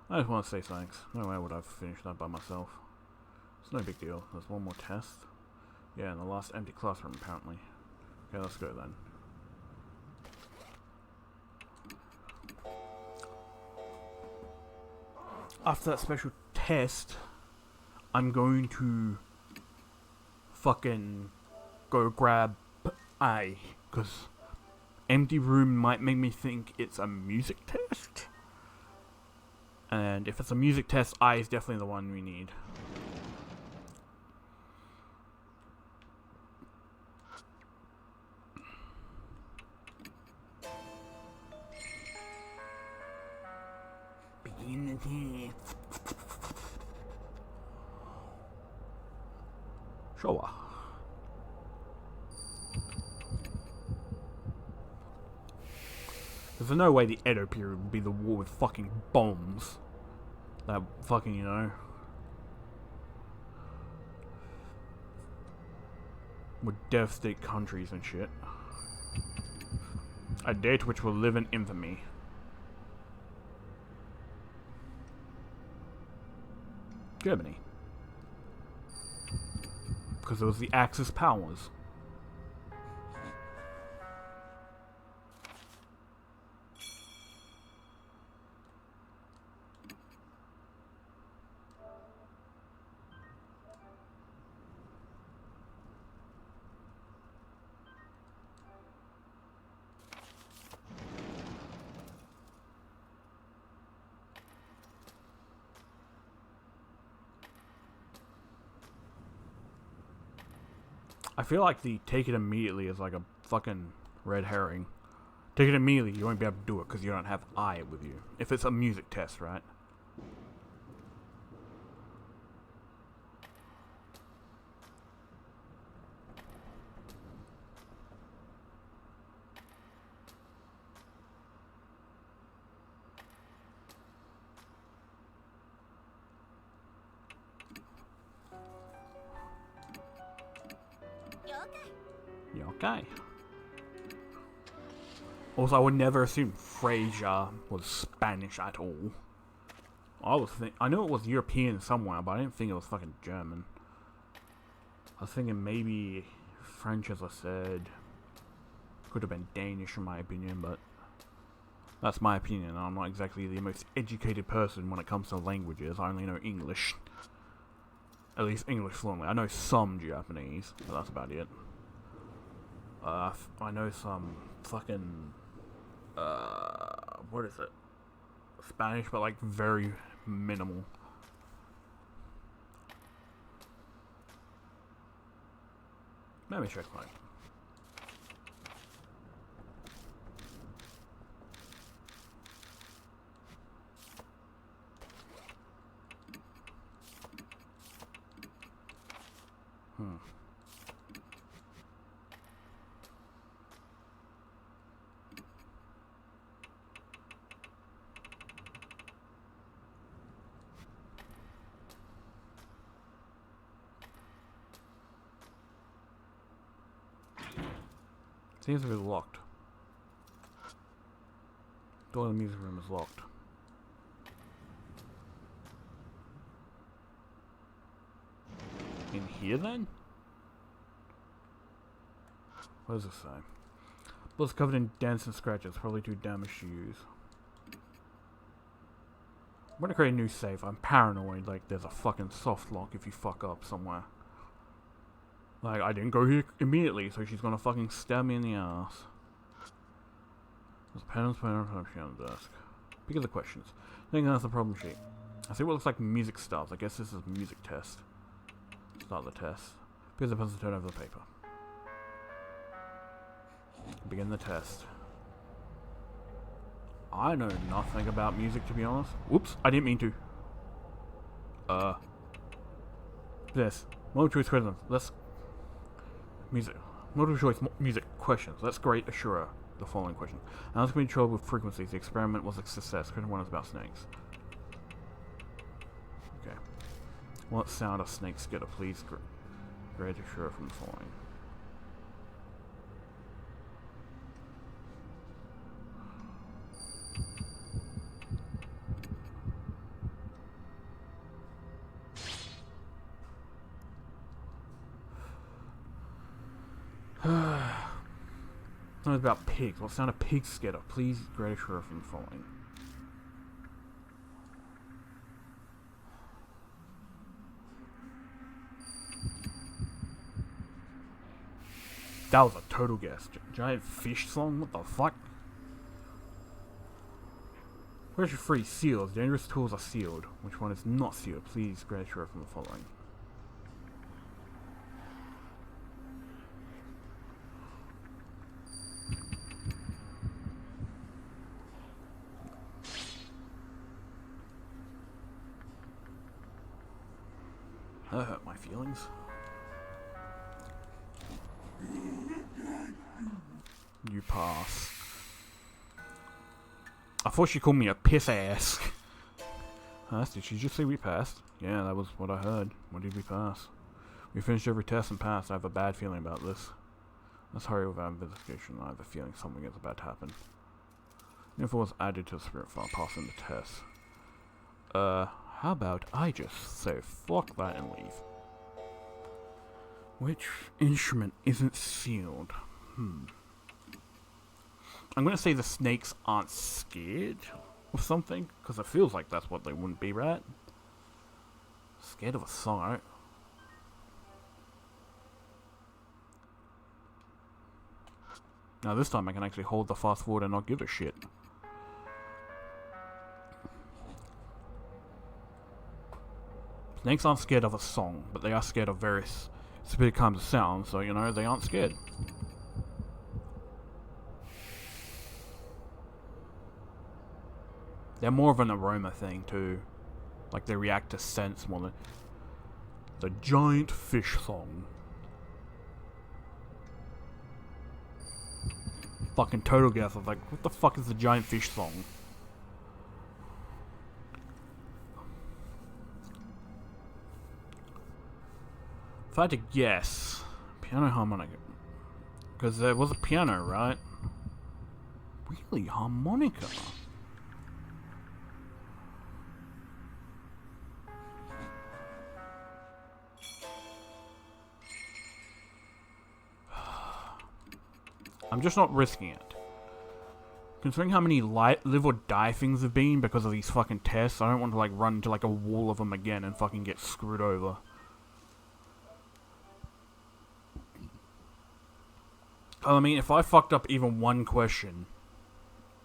I just want to say thanks. No way would I have finished that by myself. It's no big deal. There's one more test. Yeah, in the last empty classroom apparently. Okay, let's go then. After that special test, I'm going to fucking go grab A, because empty room might make me think it's a music test. And if it's a music test, I is definitely the one we need. Begin the test. Showa. This Because there's no way the Edo period would be the war with fucking bombs. That fucking, you know, would devastate countries and shit. A date which will live in infamy. Germany. Because it was the Axis powers. I feel like the take it immediately is like a fucking red herring. Take it immediately, you won't be able to do it because you don't have I with you. If it's a music test, right? Yeah, okay. Also, I would never assume Frasier was Spanish at all. I knew it was European somewhere, but I didn't think it was fucking German. I was thinking maybe French, as I said. Could have been Danish in my opinion, but that's my opinion. I'm not exactly the most educated person when it comes to languages. I only know English. At least English fluently. I know some Japanese, but that's about it. I know some fucking, what is it? Spanish, but like very minimal. Let me check mine. Seems to be locked. Door to the music room is locked. In here then? What does this say? Blood's covered in dents and scratches, probably too damaged to use. I'm gonna create a new save. I'm paranoid like there's a fucking soft lock if you fuck up somewhere. Like, I didn't go here immediately, so she's gonna fucking stab me in the ass. There's a pen on the desk. Pick of the questions. I think that's the problem sheet. I see what looks like music stars. I guess this is a music test. Start the test. Pick the pencil, turn over the paper. Begin the test. I know nothing about music, to be honest. Whoops, I didn't mean to. This. Multiple choice questions. Let's... Music. Multiple choice music questions. Let's grade Ashura the following question. Analysis can be controlled with frequencies. The experiment was a success. Question 1 is about snakes. Okay. What sound are snakes get? Please grade Ashura from the following. Something about pigs. What sound a pig scatter? Please grade Ashura from the following. That was a total guess. Giant fish song? What the fuck? Pressure free seals. Dangerous tools are sealed. Which one is not sealed? Please grade Ashura from the following. That hurt my feelings. You pass. I thought she called me a piss ass. Did she just say we passed? Yeah, that was what I heard. What did we pass? We finished every test and passed. I have a bad feeling about this. Let's hurry with our investigation. I have a feeling something is about to happen. Info was added to the spirit file passing the test. How about I just say fuck that and leave? Which instrument isn't sealed? I'm gonna say the snakes aren't scared of something, because it feels like that's what they wouldn't be, right? Scared of a song, right? Now this time I can actually hold the fast forward and not give a shit. Snakes aren't scared of a song, but they are scared of various specific kinds of sound, so you know, they aren't scared. They're more of an aroma thing too. Like they react to scents more than... The giant fish song. Fucking total guess. I was like, what the fuck is the giant fish song? If I had to guess, piano harmonica. Because there was a piano, right? Really? Harmonica? I'm just not risking it. Considering how many live or die things have been because of these fucking tests, I don't want to like run into like a wall of them again and fucking get screwed over. I mean, if I fucked up even one question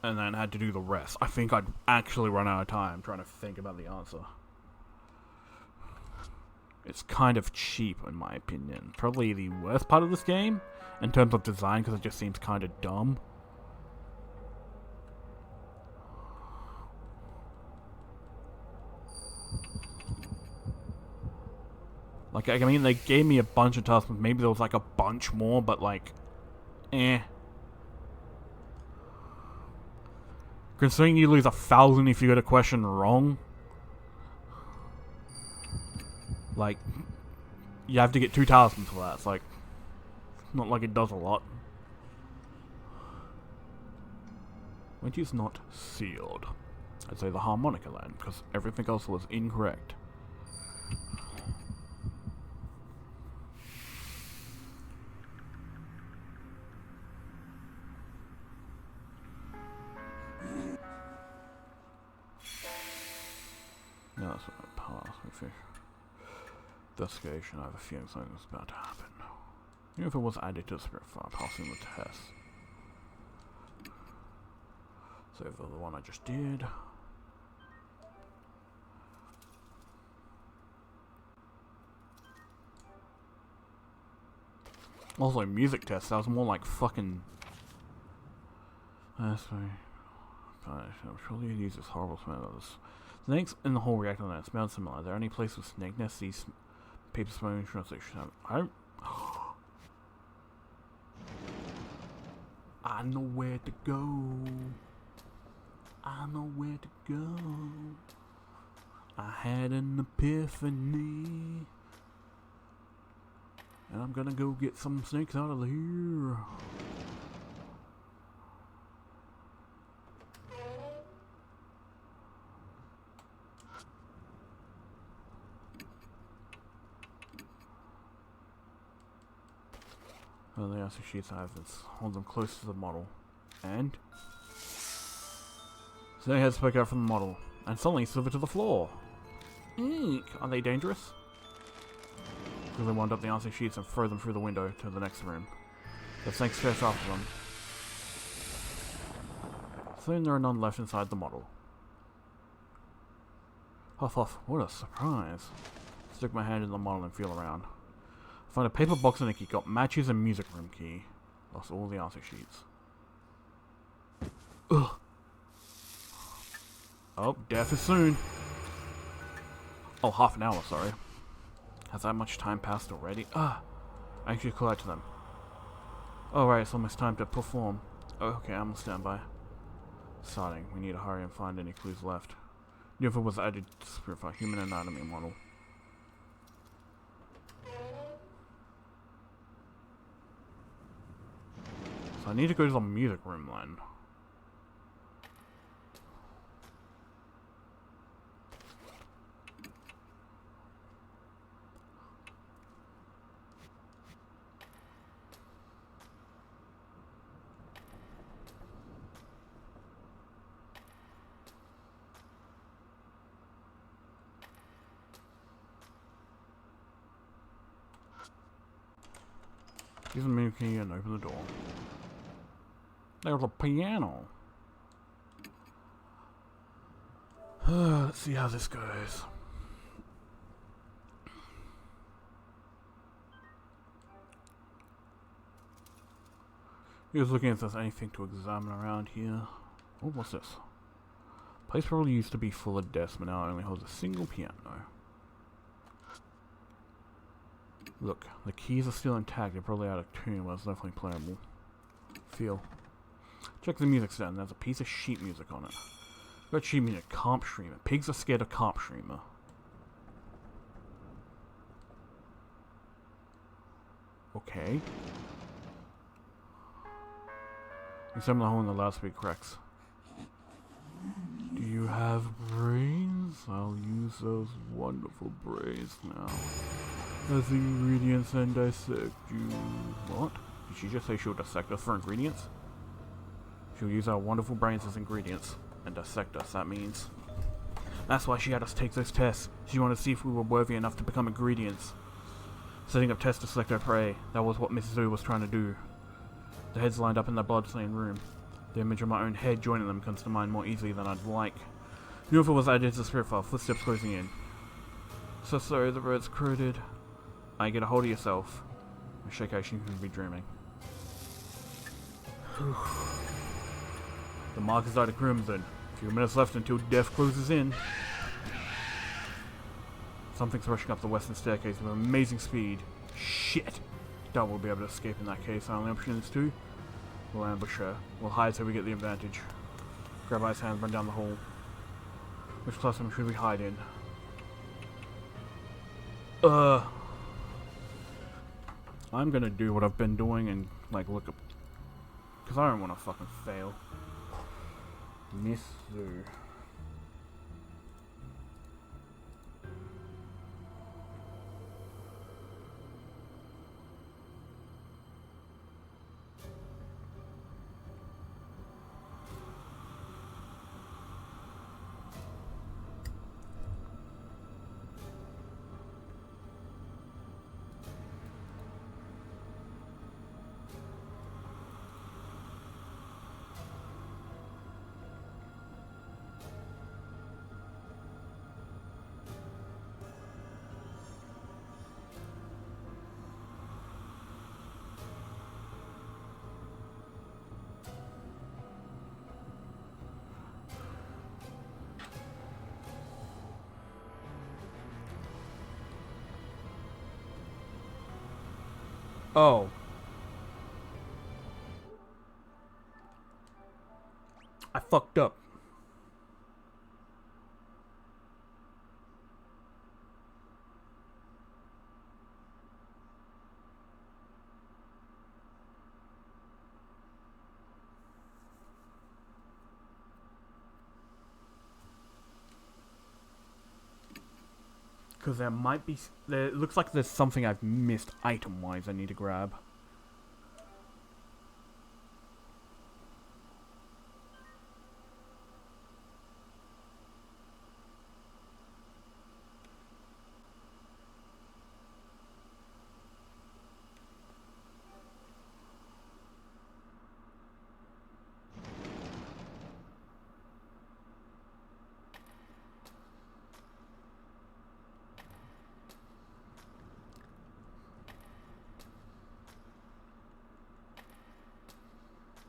and then had to do the rest, I think I'd actually run out of time trying to think about the answer. It's kind of cheap in my opinion. Probably the worst part of this game in terms of design because it just seems kind of dumb. Like, I mean, they gave me a bunch of tasks, maybe there was like a bunch more, but like, eh. Considering you lose 1,000 if you get a question wrong, like, you have to get 2,000 for that. It's like, not like it does a lot. Which is not sealed. I'd say the harmonica then, because everything else was incorrect. No, that's what I passed. We fish. Investigation, I have a feeling something's about to happen. Even if it was added to the spirit file, passing the test. So for the one I just did. Also, music test, that was more like fucking... sorry. I'm surely you use this horrible smell. Snakes in the whole reactor that smelled similar. Are there any place with snake nests? These paper smelling translation. I don't... I know where to go. I know where to go. I had an epiphany. And I'm gonna go get some snakes out of here. Well, the answer sheets I have is hold them close to the model. And so they heads poke out from the model and suddenly slither to the floor. Eek! Are they dangerous? Because they wind up the answer sheets and throw them through the window to the next room. The snakes chase after them. Soon there are none left inside the model. Huff huff, what a surprise. Stick my hand in the model and feel around. Find a paper box and a key. Got matches and music room key. Lost all the answer sheets. Ugh. Oh, death is soon. Oh, half an hour, sorry. Has that much time passed already? I actually call out to them. Oh right, it's almost time to perform. Oh, okay, I'm on standby. Starting. We need to hurry and find any clues left. UFO was added to Spirit for human anatomy model. So I need to go to the music room then. Use the menu key and open the door. There's a piano. Let's see how this goes. He was looking if there's anything to examine around here. Oh, what's this? Place probably used to be full of desks, but now it only holds a single piano. Look, the keys are still intact. They're probably out of tune, but it's definitely playable. Feel. Check the music stand. There's a piece of sheet music on it. Got sheet music. Comp streamer. Pigs are scared of comp streamer. Okay. Examine the hole in the loudspeaker cracks. Do you have brains? I'll use those wonderful brains now. As ingredients and dissect you. What? Did she just say she'll dissect us for ingredients? She'll use our wonderful brains as ingredients and dissect us, that means. That's why she had us take those tests. She wanted to see if we were worthy enough to become ingredients. Setting up tests to select our prey. That was what Mrs. Zhu was trying to do. The heads lined up in the blood-stained room. The image of my own head joining them comes to mind more easily than I'd like. UFO was added to the spirit file, footsteps closing in. So sorry, the road's crowded. I get a hold of yourself. I shake out, you can be dreaming. The mark is lighted crimson. A few minutes left until death closes in. Something's rushing up the western staircase with amazing speed. Shit! Doubt we'll be able to escape in that case. Our only option is to... We'll ambush her. We'll hide so we get the advantage. Grab I's hand, run down the hall. Which classroom should we hide in? I'm gonna do what I've been doing and, like, look up... Because I don't want to fucking fail. Miss Zhu. Oh. I fucked up. Because there might be... it looks like there's something I've missed item-wise I need to grab.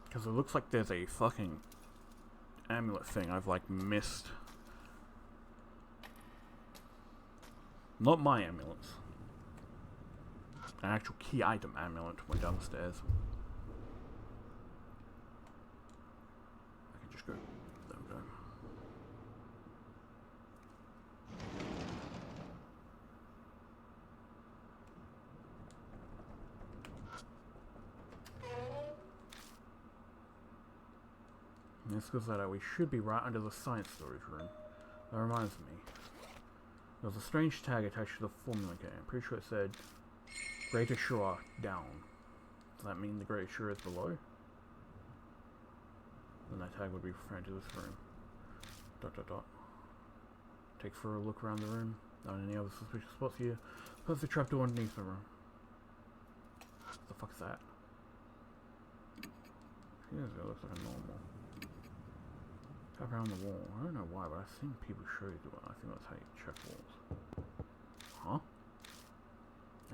Because it looks like there's a fucking amulet thing I've, like, missed. Not my amulets. An actual key item amulet went down the stairs. I can just go. This goes that we should be right under the science storage room. That reminds me. There was a strange tag attached to the formula kit. I'm pretty sure it said Greater Shore down. Does that mean the Greater Shore is below? Then that tag would be referring to this room. ... Take for a look around the room. Not any other suspicious spots here. Plus the trapdoor underneath the room. What the fuck is that? Yeah, it looks like a normal. Tap around the wall. I don't know why, but I've seen people show you do it. I think that's how you check walls. Huh?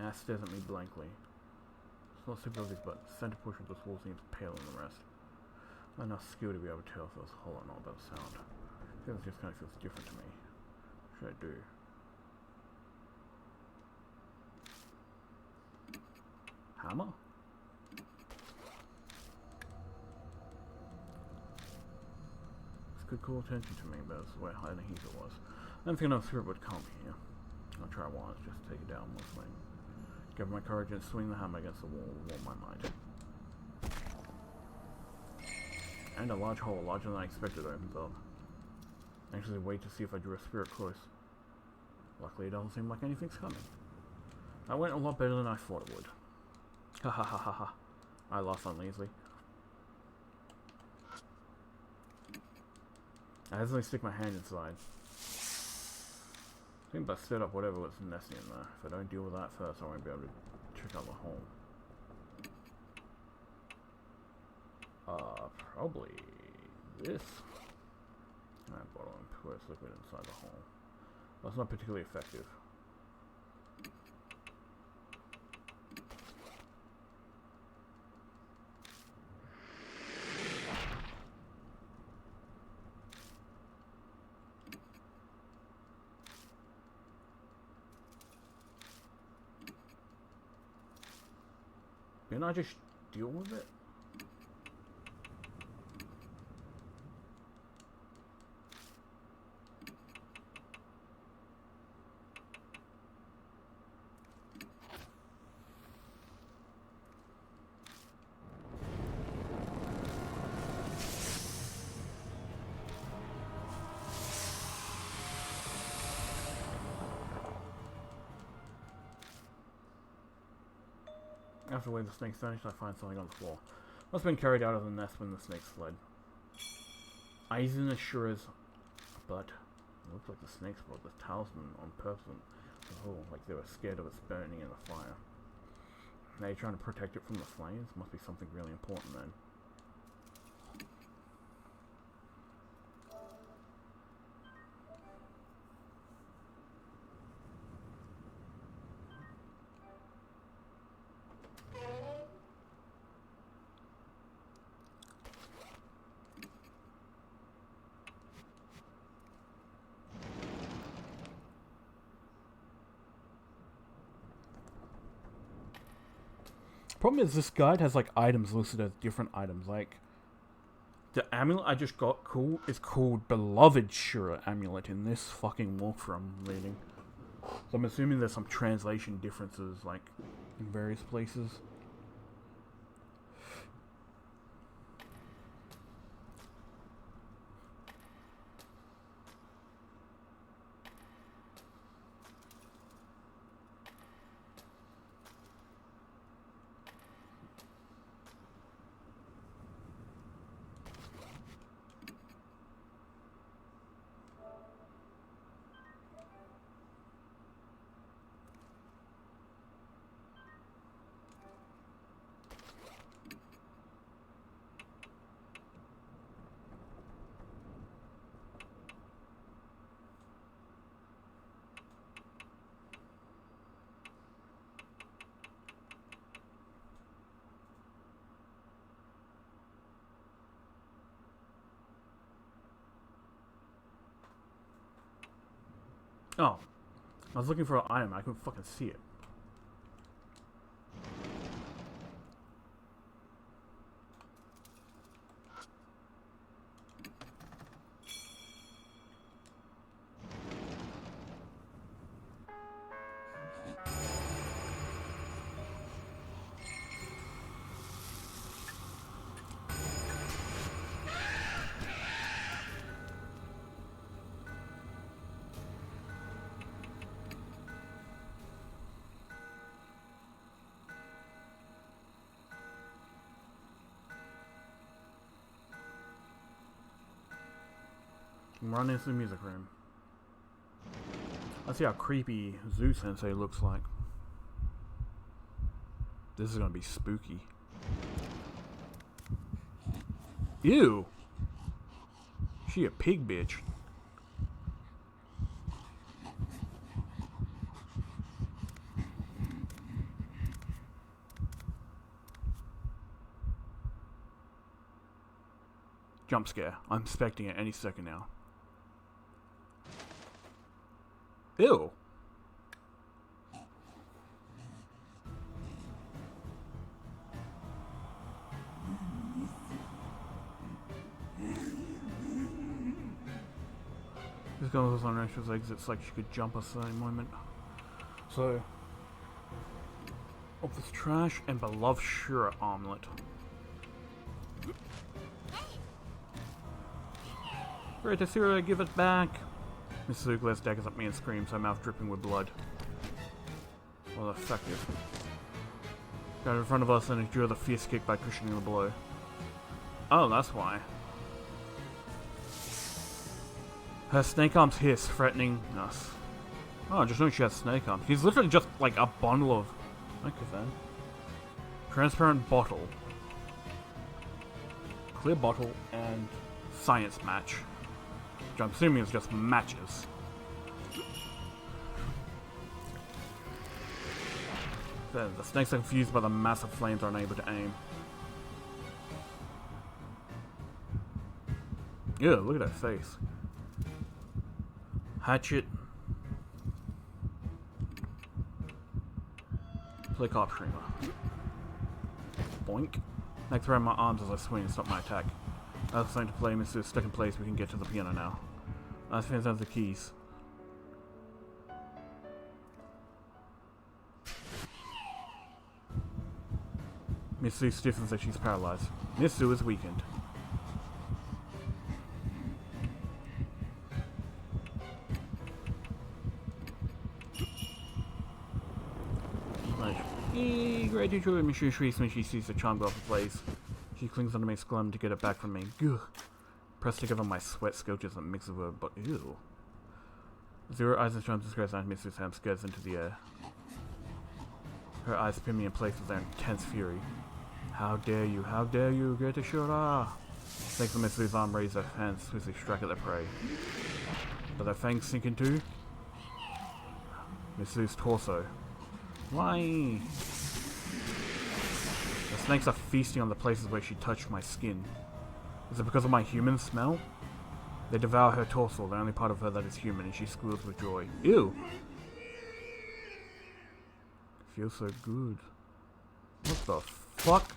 Ass stares at me blankly. It's not super obvious, but the center portion of this wall seems paler than the rest. Not enough skill to be able to tell if it was hollow or not about the sound. I think it just kind of feels different to me. What should I do? Hammer? This could call attention to me, but it's where hiding heat it was. I don't think another spirit would come here. I'll try once, just to take it down one swing. Gather my courage and swing the hammer against the wall with all my might. And a large hole, larger than I expected, opens up. I actually wait to see if I drew a spirit close. Luckily, it doesn't seem like anything's coming. That went a lot better than I thought it would. Ha ha ha ha ha. I laugh uneasily. I hesitantly stick my hand inside. I think I set up whatever was nesting in there. If I don't deal with that first, I won't be able to check out the hole. Probably this. That bottle and pour its liquid inside the hole. That's not particularly effective. Didn't I just deal with it? After the snakes vanished, I find something on the floor. Must have been carried out of the nest when the snakes fled. Aizen assures, but it looks like the snakes brought the talisman on purpose. Oh, like they were scared of its burning in the fire. Now you're trying to protect it from the flames? Must be something really important then. Problem is, this guide has like items listed as different items. Like the amulet I just got is called Beloved Shura Amulet in this fucking walkthrough I'm reading. So I'm assuming there's some translation differences like in various places. Oh, I was looking for an item. I couldn't fucking see it. Run into the music room. Let's see how creepy Zoo Sensei looks like. This is gonna be spooky. Ew! She a pig bitch. Jump scare. I'm expecting it any second now. Ew. This girl was on Rachel's exits like she could jump us at any moment. So, of this trash and beloved Shura omelet. Great to see her, give it back. Mrs. Ugles daggers at me and screams, her mouth dripping with blood. Well, effective. Got in front of us and endure the fierce kick by cushioning the blow. Oh, that's why. Her snake arms hiss, threatening us. Oh, just knowing she has snake arms. She's literally just like a bundle of... Okay then. Transparent bottle. Clear bottle and science match. Which I'm assuming is just matches. The snakes are confused by the massive flames are unable to aim. Ew, look at her face. Hatchet. Play cop streamer. Boink. Next around my arms as I swing and stop my attack. As it's time to play Mr. Stuck in place, we can get to the piano now. As fans have the keys. Miss Sue stiffens as she's paralyzed. Miss Sue is weakened. Great to join Miss Sue shrieks when she sees the charm go off the place. She clings onto my glum to get it back from me. Gugh. Press together my sweat scourges and mix of her, but ew. Zero eyes and charms disgrace and Mrs. Ham scares into the air. Her eyes pin me in place with their intense fury. How dare you, get a Shura! Thanks to Mrs. arm raise her hands swiftly strike at their prey. But their fangs sink into Mrs. torso. Why? The snakes are feasting on the places where she touched my skin. Is it because of my human smell? They devour her torso, the only part of her that is human, and she squeals with joy. Ew! Feels so good. What the fuck?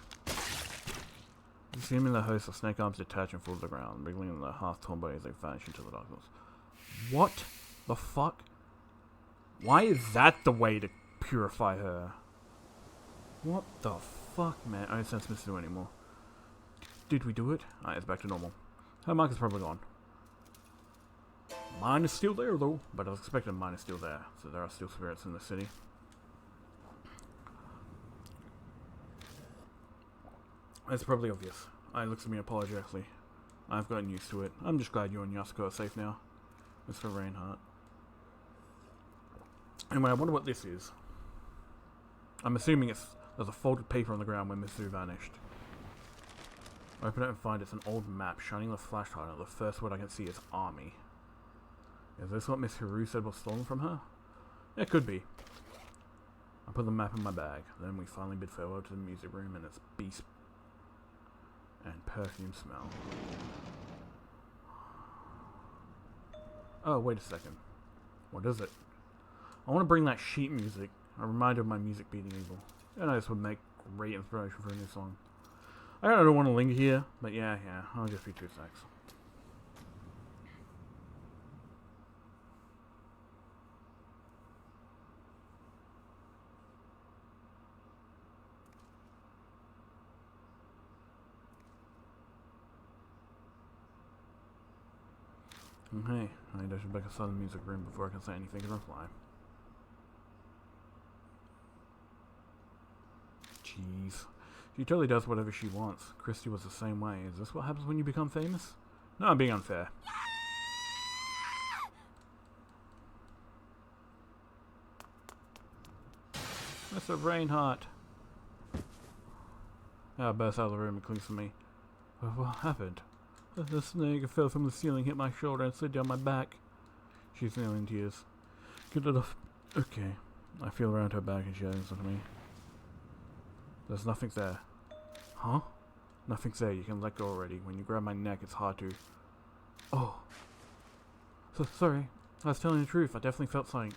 Seeming the host of snake arms detach and fall to the ground, wriggling in the half-torn body as they vanish into the darkness. What the fuck? Why is that the way to purify her? What the fuck, man? I don't sense Miss Sue anymore. Did we do it? Alright, it's back to normal. Her mark is probably gone. Mine is still there, though. But I was expecting mine is still there. So there are still spirits in the city. It's probably obvious. I looks at me apologetically. I've gotten used to it. I'm just glad you and Yasuko are safe now. Mr. Reinhardt. Anyway, I wonder what this is. I'm assuming there's a folded paper on the ground where Miss Sue vanished. Open it and find it's an old map shining the flashlight on it. The first word I can see is army. Is this what Miss Haru said was stolen from her? It could be. I put the map in my bag. Then we finally bid farewell to the music room and its beast and perfume smell. Oh, wait a second. What is it? I want to bring that sheet music. A reminder of my music beating evil. And this would make great inspiration for a new song. I don't want to linger here, but yeah, I'll just be 2 secs. Okay, I need to should back inside the music room before I can say anything in reply. Jeez. She totally does whatever she wants. Christy was the same way. Is this what happens when you become famous? No, I'm being unfair. Mr. Reinhardt! I burst out of the room and clings to me. What happened? The snake fell from the ceiling, hit my shoulder, and slid down my back. She's nearly in tears. Get it off. Okay. I feel around her back and she hangs onto me. There's nothing there. Huh? Nothing's there. You can let go already. When you grab my neck, it's hard to. Oh. So sorry. I was telling the truth. I definitely felt something.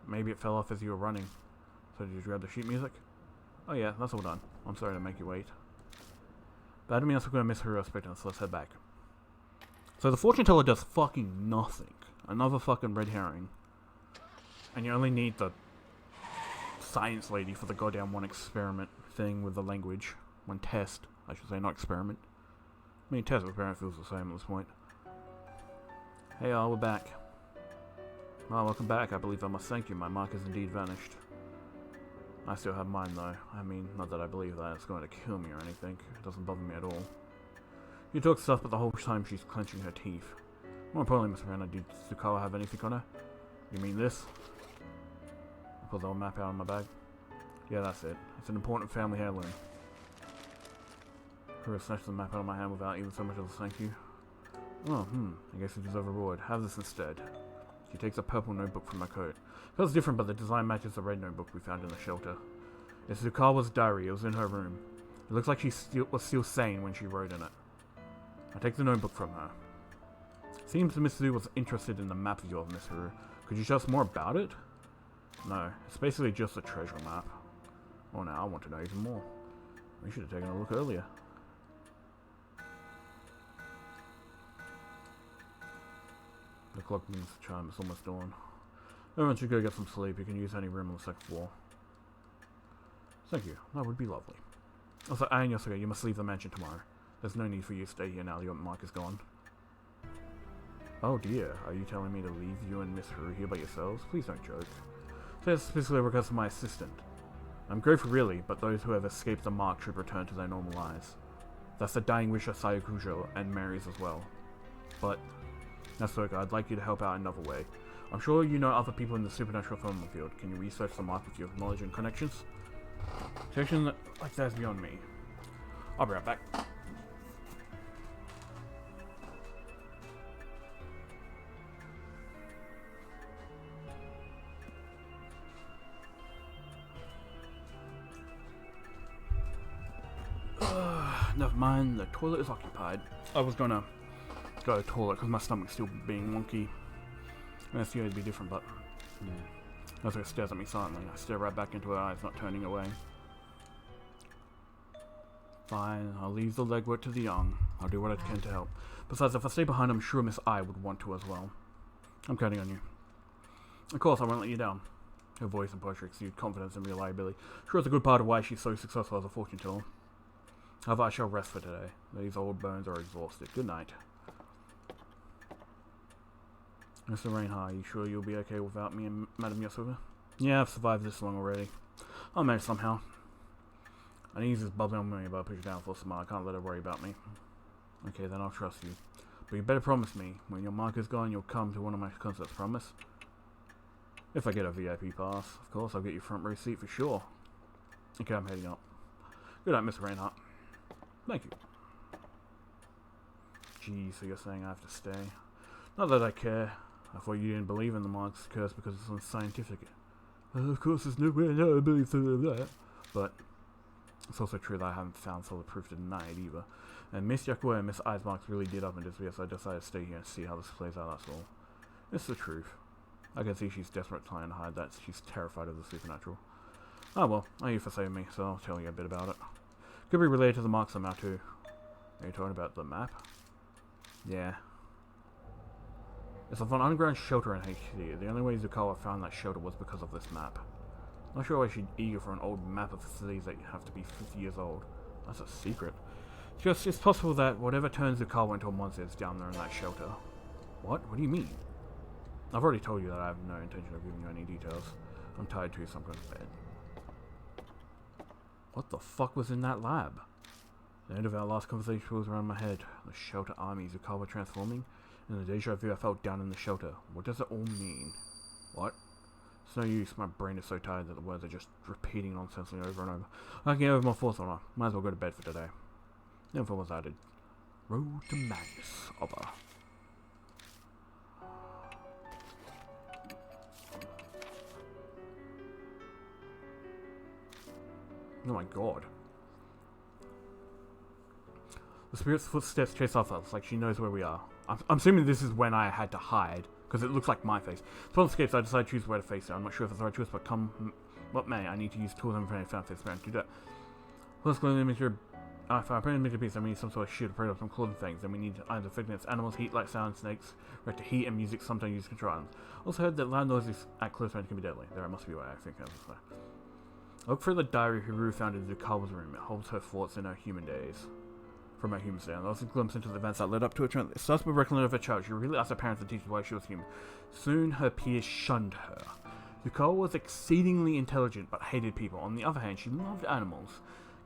Maybe it fell off as you were running. So did you grab the sheet music? Oh yeah, that's all done. I'm sorry to make you wait. That means we're going to miss her respect, so let's head back. So the fortune teller does fucking nothing. Another fucking red herring. And you only need the science lady for the goddamn one experiment thing with the language. One test, I should say, not experiment. I mean, test experiment feels the same at this point. Hey all, we're back. Well, welcome back. I believe I must thank you. My mark has indeed vanished. I still have mine though. I mean, not that I believe that it's going to kill me or anything. It doesn't bother me at all. You talk stuff, but the whole time she's clenching her teeth. More importantly, Miss Miranda, did Tsukala have anything on her? You mean this? I pulled the old map out of my bag. Yeah, that's it. It's an important family heirloom. Hura snatched the map out of my hand without even so much as a thank you. Oh, I guess you deserve a reward. Have this instead. She takes a purple notebook from my coat. It feels different, but the design matches the red notebook we found in the shelter. It's Tsukawa's diary. It was in her room. It looks like she was still sane when she wrote in it. I take the notebook from her. Seems Miss Zu was interested in the map of yours, Miss Huru. Could you tell us more about it? No, it's basically just a treasure map. Oh, now I want to know even more. We should have taken a look earlier. The clock means the chime. It's almost dawn. Everyone should go get some sleep. You can use any room on the second floor. Thank you. That would be lovely. Also, Ann Yosuke, you must leave the mansion tomorrow. There's no need for you to stay here now that your mic is gone. Oh dear, are you telling me to leave you and Miss Huru here by yourselves? Please don't joke. This specifically regards to my assistant. I'm grateful really, but those who have escaped the mark should return to their normal lives. That's the dying wish of Sayakujo and Mary's as well. But, that's okay, I'd like you to help out another way. I'm sure you know other people in the supernatural film field. Can you research the mark with your knowledge and connections? Connection like that is beyond me. I'll be right back. Never mind, the toilet is occupied. I was gonna go to the toilet because my stomach's still being wonky. And I assume it'd be different, but Yosuke stares at me silently. I stare right back into her eyes, not turning away. Fine, I'll leave the legwork to the young. I'll do what I can to help. Besides, if I stay behind, I'm sure Miss I would want to as well. I'm counting on you. Of course, I won't let you down. Her voice and posture exude confidence and reliability. Sure, it's a good part of why she's so successful as a fortune teller. However, I shall rest for today. These old bones are exhausted. Good night. Mr. Reinhardt, are you sure you'll be okay without me and Madame Yasuda? Yeah, I've survived this long already. I'll manage somehow. I need this bubbling on me, but I'll push it down for a smile. I can't let her worry about me. Okay, then I'll trust you. But you better promise me, when your mark is gone, you'll come to one of my concerts, promise? If I get a VIP pass, of course, I'll get you front row seat for sure. Okay, I'm heading up. Good night, Mr. Reinhardt. Thank you. Gee, so you're saying I have to stay? Not that I care. I thought you didn't believe in the mark's curse because it's unscientific. Of course, there's no way I believe that. But it's also true that I haven't found solid proof to deny it either. And Miss Yakuya and Miss Eismark really did up in this video, so I decided to stay here and see how this plays out, that's all. It's the truth. I can see she's desperate trying to hide that she's terrified of the supernatural. Oh well, thank you for saving me, so I'll tell you a bit about it. Could be related to the mark somehow too. Are you talking about the map? Yeah. It's of an underground shelter in HD. The only way Zukawa found that shelter was because of this map. Not sure why she's eager for an old map of cities that have to be 50 years old. That's a secret. Just, it's possible that whatever turns Zukawa into a monster is down there in that shelter. What? What do you mean? I've already told you that I have no intention of giving you any details. I'm tired too, so I'm going to bed. What the fuck was in that lab? The end of our last conversation was around my head. The shelter army, Zukawa transforming, and the deja vu I felt down in the shelter. What does it all mean? What? It's no use, my brain is so tired that the words are just repeating nonsensely over and over. I can get over my thoughts on it. Might as well go to bed for today. Then for was added. Road to Madness, other. Oh my god. The spirit's footsteps chase after us, like she knows where we are. I'm assuming this is when I had to hide, because it looks like my face. As well escapes, I decide to choose where to face it. I'm not sure if it's the right choice, but come what may, I need to use tools and found face to do that. Let's go and make sure. If I print a piece, I need some sort of shield to protect us from claws and things. Then we need either affecting animals, heat like sound, snakes, react to heat and music, sometimes use control items. Also heard that loud noises at close range can be deadly. There must be a way, I think. Look through the diary Hiru found in Zukawa's room. It holds her thoughts in her human days. From her human stand. Lots of glimpse into the events that led up to her trial. It starts with reckoning of her child. She really asked her parents and teachers why she was human. Soon her peers shunned her. Zukawa was exceedingly intelligent but hated people. On the other hand, she loved animals,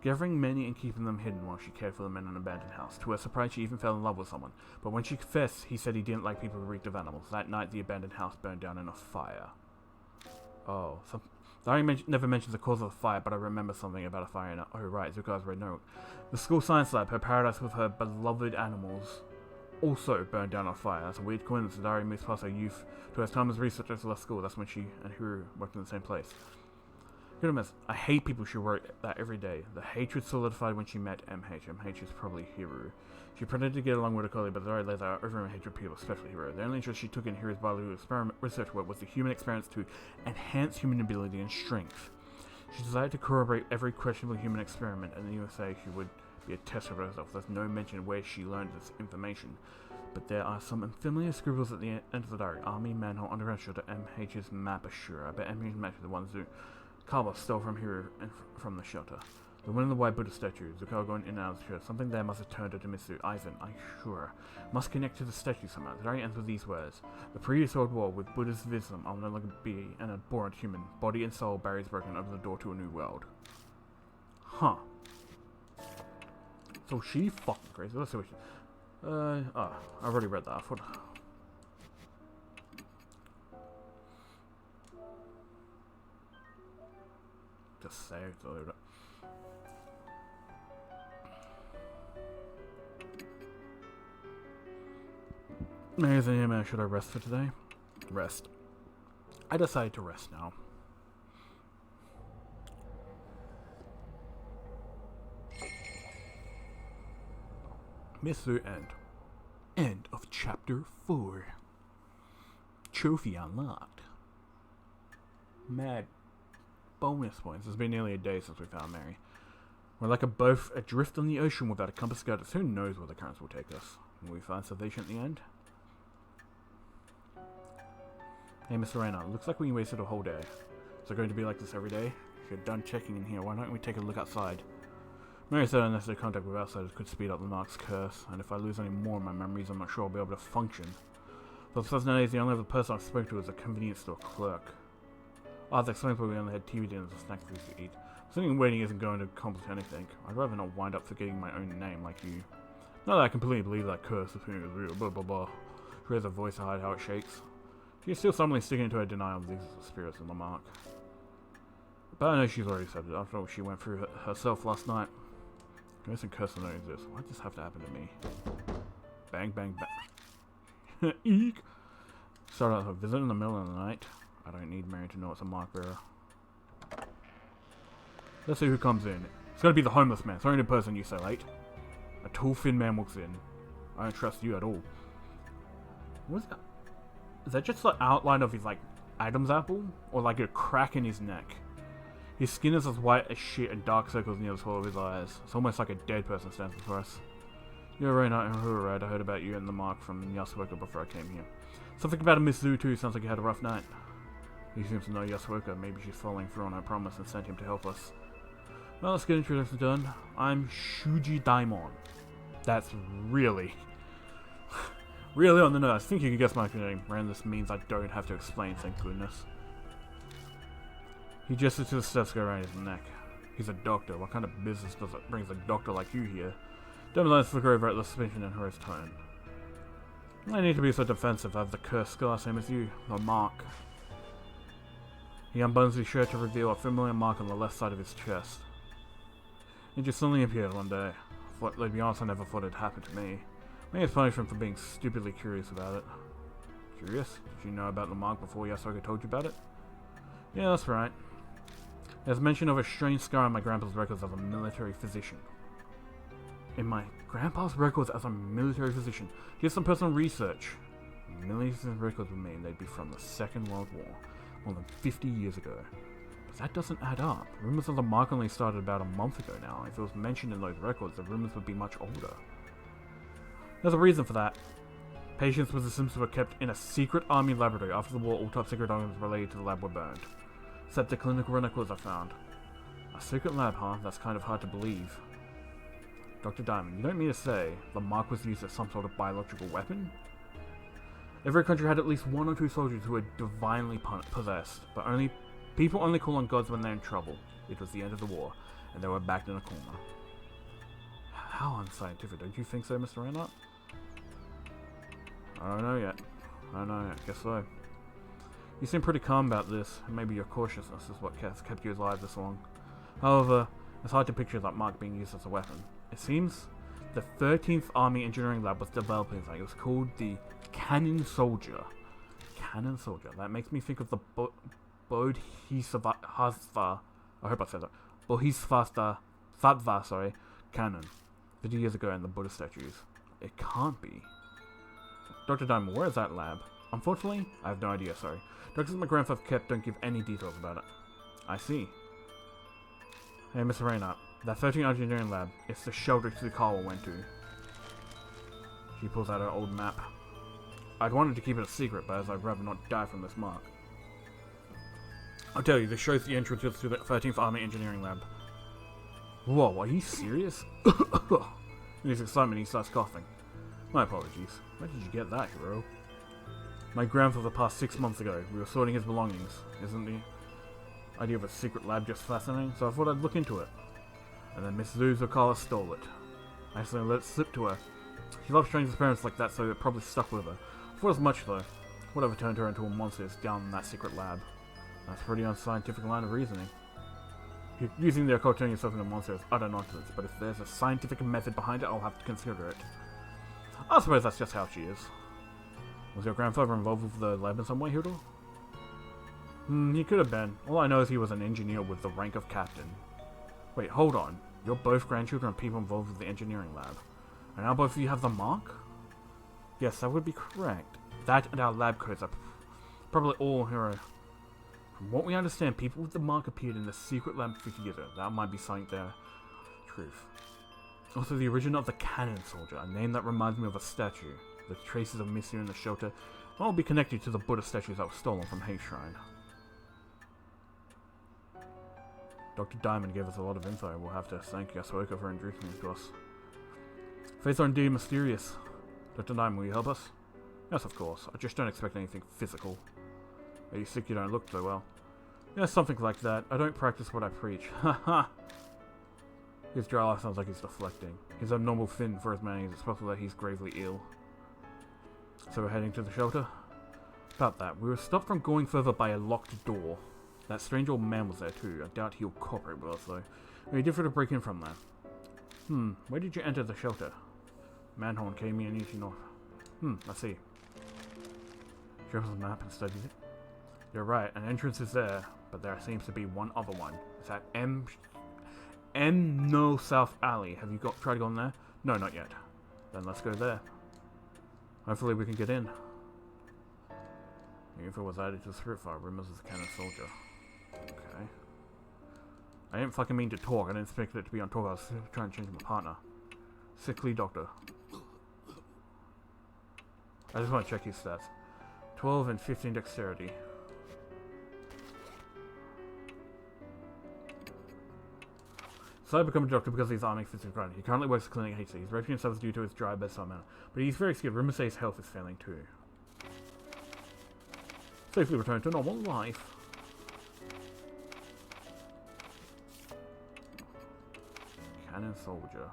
gathering many and keeping them hidden while she cared for them in an abandoned house. To her surprise, she even fell in love with someone. But when she confessed, he said he didn't like people who reeked of animals. That night, the abandoned house burned down in a fire. Oh, Diary never mentions the cause of the fire, but I remember something about a fire in it. Oh right, Zukawa's red note. The school science lab, her paradise with her beloved animals, also burned down on fire. That's a weird coincidence. The diary moves past her youth to her time as researchers left school. That's when she and Hiru worked in the same place. Goodness, I hate people. She wrote that every day. The hatred solidified when she met MH. MH is probably Hiru. She pretended to get along with her colleague, but the diary later overran hatred people, especially Hiru. The only interest she took in Hiru's biological experiment research work was the human experiments to enhance human ability and strength. She decided to corroborate every questionable human experiment, and even say she would be a test of herself. There's no mention where she learned this information, but there are some unfamiliar scribbles at the end of the diary. Army, manhole, underground shelter, MH's map assure. I bet MH's map is the ones who Kawa stole from Hiru and from the shelter. The one in the white Buddha statue, Zukawa going in and out of the church. Something there must have turned her to Mitsu. Aizen, I'm sure. Must connect to the statue somehow. The diary ends with these words. The previous world war, with Buddha's wisdom, I'll no longer be an abhorrent human. Body and soul, barriers broken, over the door to a new world. Huh. So she fucking crazy. Let's see what she... I've already read that. I thought... Just saved a little bit. Amazing, should I rest for today? Rest. I decided to rest now. Mitsu end. End of chapter 4. Trophy unlocked. Mad bonus points. It's been nearly a day since we found Mary. We're like a boat adrift on the ocean without a compass guidance. Who knows where the currents will take us? Will we find salvation at the end? Hey, Miss Lorena, looks like we wasted a whole day. Is it going to be like this every day? If you're done checking in here, why don't we take a look outside? Mary said unnecessary contact with outsiders could speed up the Narc's curse, and if I lose any more of my memories, I'm not sure I'll be able to function. But besides nowadays, the only other person I've spoken to is a convenience store clerk. Oh, that explains why we only had TV dinners and snack foods to eat. Sitting and waiting isn't going to accomplish anything. I'd rather not wind up forgetting my own name like you. Not that I completely believe that curse, assuming it was real, blah blah blah. She has a voice to hide how it shakes. She's still suddenly sticking to her denial of these spirits in the mark. But I know she's already said it after all she went through herself last night. Ghosts and curses don't exist. Why'd this have to happen to me? Bang, bang, bang. Eek! Start out her visit in the middle of the night. I don't need Mary to know it's a mark bearer. Let's see who comes in. It's gonna be the homeless man. Sorry, the person you say late. A tall, thin man walks in. I don't trust you at all. What's that? Is that just the outline of his, like, Adam's apple? Or, like, a crack in his neck? His skin is as white as shit and dark circles near the hollow of his eyes. It's almost like a dead person stands before us. You're right, I heard about you and the mark from Yasuoka before I came here. Something about a Miss Zu too. Sounds like you had a rough night. He seems to know Yasuoka. Maybe she's following through on her promise and sent him to help us. Well, let's get introductions done. I'm Shuji Daimon. That's really... really on the nose. I think you can guess my name. And this means I don't have to explain, thank goodness. He gestures to the stethoscope around his neck. He's a doctor. What kind of business brings a doctor like you here? Demon's eyes flicker over at the suspicion in her tone. I need to be so defensive. I have the cursed scar, same as you. The mark. He unbuttons his shirt to reveal a familiar mark on the left side of his chest. It just suddenly appeared one day. To be honest, I never thought it'd happen to me. Maybe it's punishment for being stupidly curious about it. Curious? Did you know about the mark before Yasuoka told you about it? Yeah, that's right. There's mention of a strange scar on my grandpa's records as a military physician. In my grandpa's records as a military physician? Here's some personal research. Millions of records were made, they'd be from the Second World War, more than 50 years ago. But that doesn't add up. Rumors of the mark only started about a month ago now. If it was mentioned in those records, the rumors would be much older. There's a reason for that. Patients with the symptoms were kept in a secret army laboratory. After the war, all top secret documents related to the lab were burned. Except the clinical records I found. A secret lab, huh? That's kind of hard to believe. Dr. Diamond, you don't mean to say the mark was used as some sort of biological weapon? Every country had at least one or two soldiers who were divinely possessed, but people only call on gods when they're in trouble. It was the end of the war, and they were backed in a corner. How unscientific, don't you think so, Mr. Reinhardt? I don't know yet. Guess so. You seem pretty calm about this, and maybe your cautiousness is what has kept you alive this long. However, it's hard to picture that mark being used as a weapon. It seems the 13th Army Engineering Lab was developing something. It was called the Cannon Soldier. Cannon Soldier. That makes me think of the Bodhisattva. I hope I said that. Bodhisattva, cannon. 50 years ago in the Buddha statues. It can't be. Dr. Diamond, where is that lab? Unfortunately, I have no idea, sorry. Doctors my grandfather kept don't give any details about it. I see. Hey, Mr. Reinhardt, that 13th Engineering Lab, it's the shelter Tsukawa went to. She pulls out her old map. I'd wanted to keep it a secret, but as I'd rather not die from this mark. I'll tell you, this shows the entrance to the 13th Army Engineering Lab. Whoa, are you serious? In his excitement, he starts coughing. My apologies. Where did you get that, hero? My grandfather passed 6 months ago. We were sorting his belongings. Isn't the idea of a secret lab just fascinating? So I thought I'd look into it. And then Miss Zuzukala stole it. I accidentally let it slip to her. She loves strange parents like that, so it probably stuck with her. I thought as much, though. Whatever turned her into a monster is down in that secret lab. That's a pretty unscientific line of reasoning. Using the occult turning yourself into a monster is utter nonsense, but if there's a scientific method behind it, I'll have to consider it. I suppose that's just how she is. Was your grandfather involved with the lab in some way, Hiro? He could have been. All I know is he was an engineer with the rank of captain. Wait, hold on. You're both grandchildren of people involved with the engineering lab. And now both of you have the mark? Yes, that would be correct. That and our lab codes are probably all Hiro. From what we understand, people with the mark appeared in the secret lab 50 years ago. That might be something there. Truth. Also, the origin of the Cannon Soldier, a name that reminds me of a statue. The traces of Missy in the shelter all be connected to the Buddha statues that were stolen from Hate Shrine. Dr. Diamond gave us a lot of info. We'll have to thank Yasuoka for introducing it to us. Fates are indeed mysterious. Dr. Diamond, will you help us? Yes, of course. I just don't expect anything physical. Are you sick? You don't look so well. Yeah, something like that. I don't practice what I preach. Haha. His dry laugh sounds like he's deflecting. His abnormal fin for his manners, it's possible that he's gravely ill. So we're heading to the shelter? About that, we were stopped from going further by a locked door. That strange old man was there too. I doubt he'll cooperate with us though. Very difficult to break in from there. Where did you enter the shelter? Manhorn came in and eating off. I see. She opens the map and studies it. You're right, an entrance is there, but there seems to be one other one. Is that M No South Alley. Have you tried going there? No, not yet. Then let's go there. Hopefully we can get in. The info was added to the script file. Rumors of the Cannon Soldier. Okay. I didn't fucking mean to talk. I didn't expect it to be on talk. I was trying to change my partner. Sickly doctor. I just want to check his stats. 12 and 15 dexterity. So I become a doctor because he's arming physical ground. He currently works at clinic at HC. He's raping himself due to his dry bedside manner. But he's very skilled. Rumors say his health is failing too. Safely return to normal life. Cannon Soldier.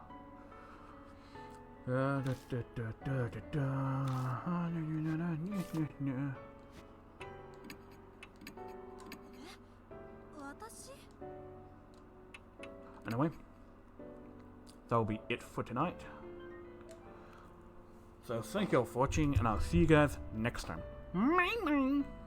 Anyway, that will be it for tonight. So thank you all for watching, and I'll see you guys next time. Bye bye.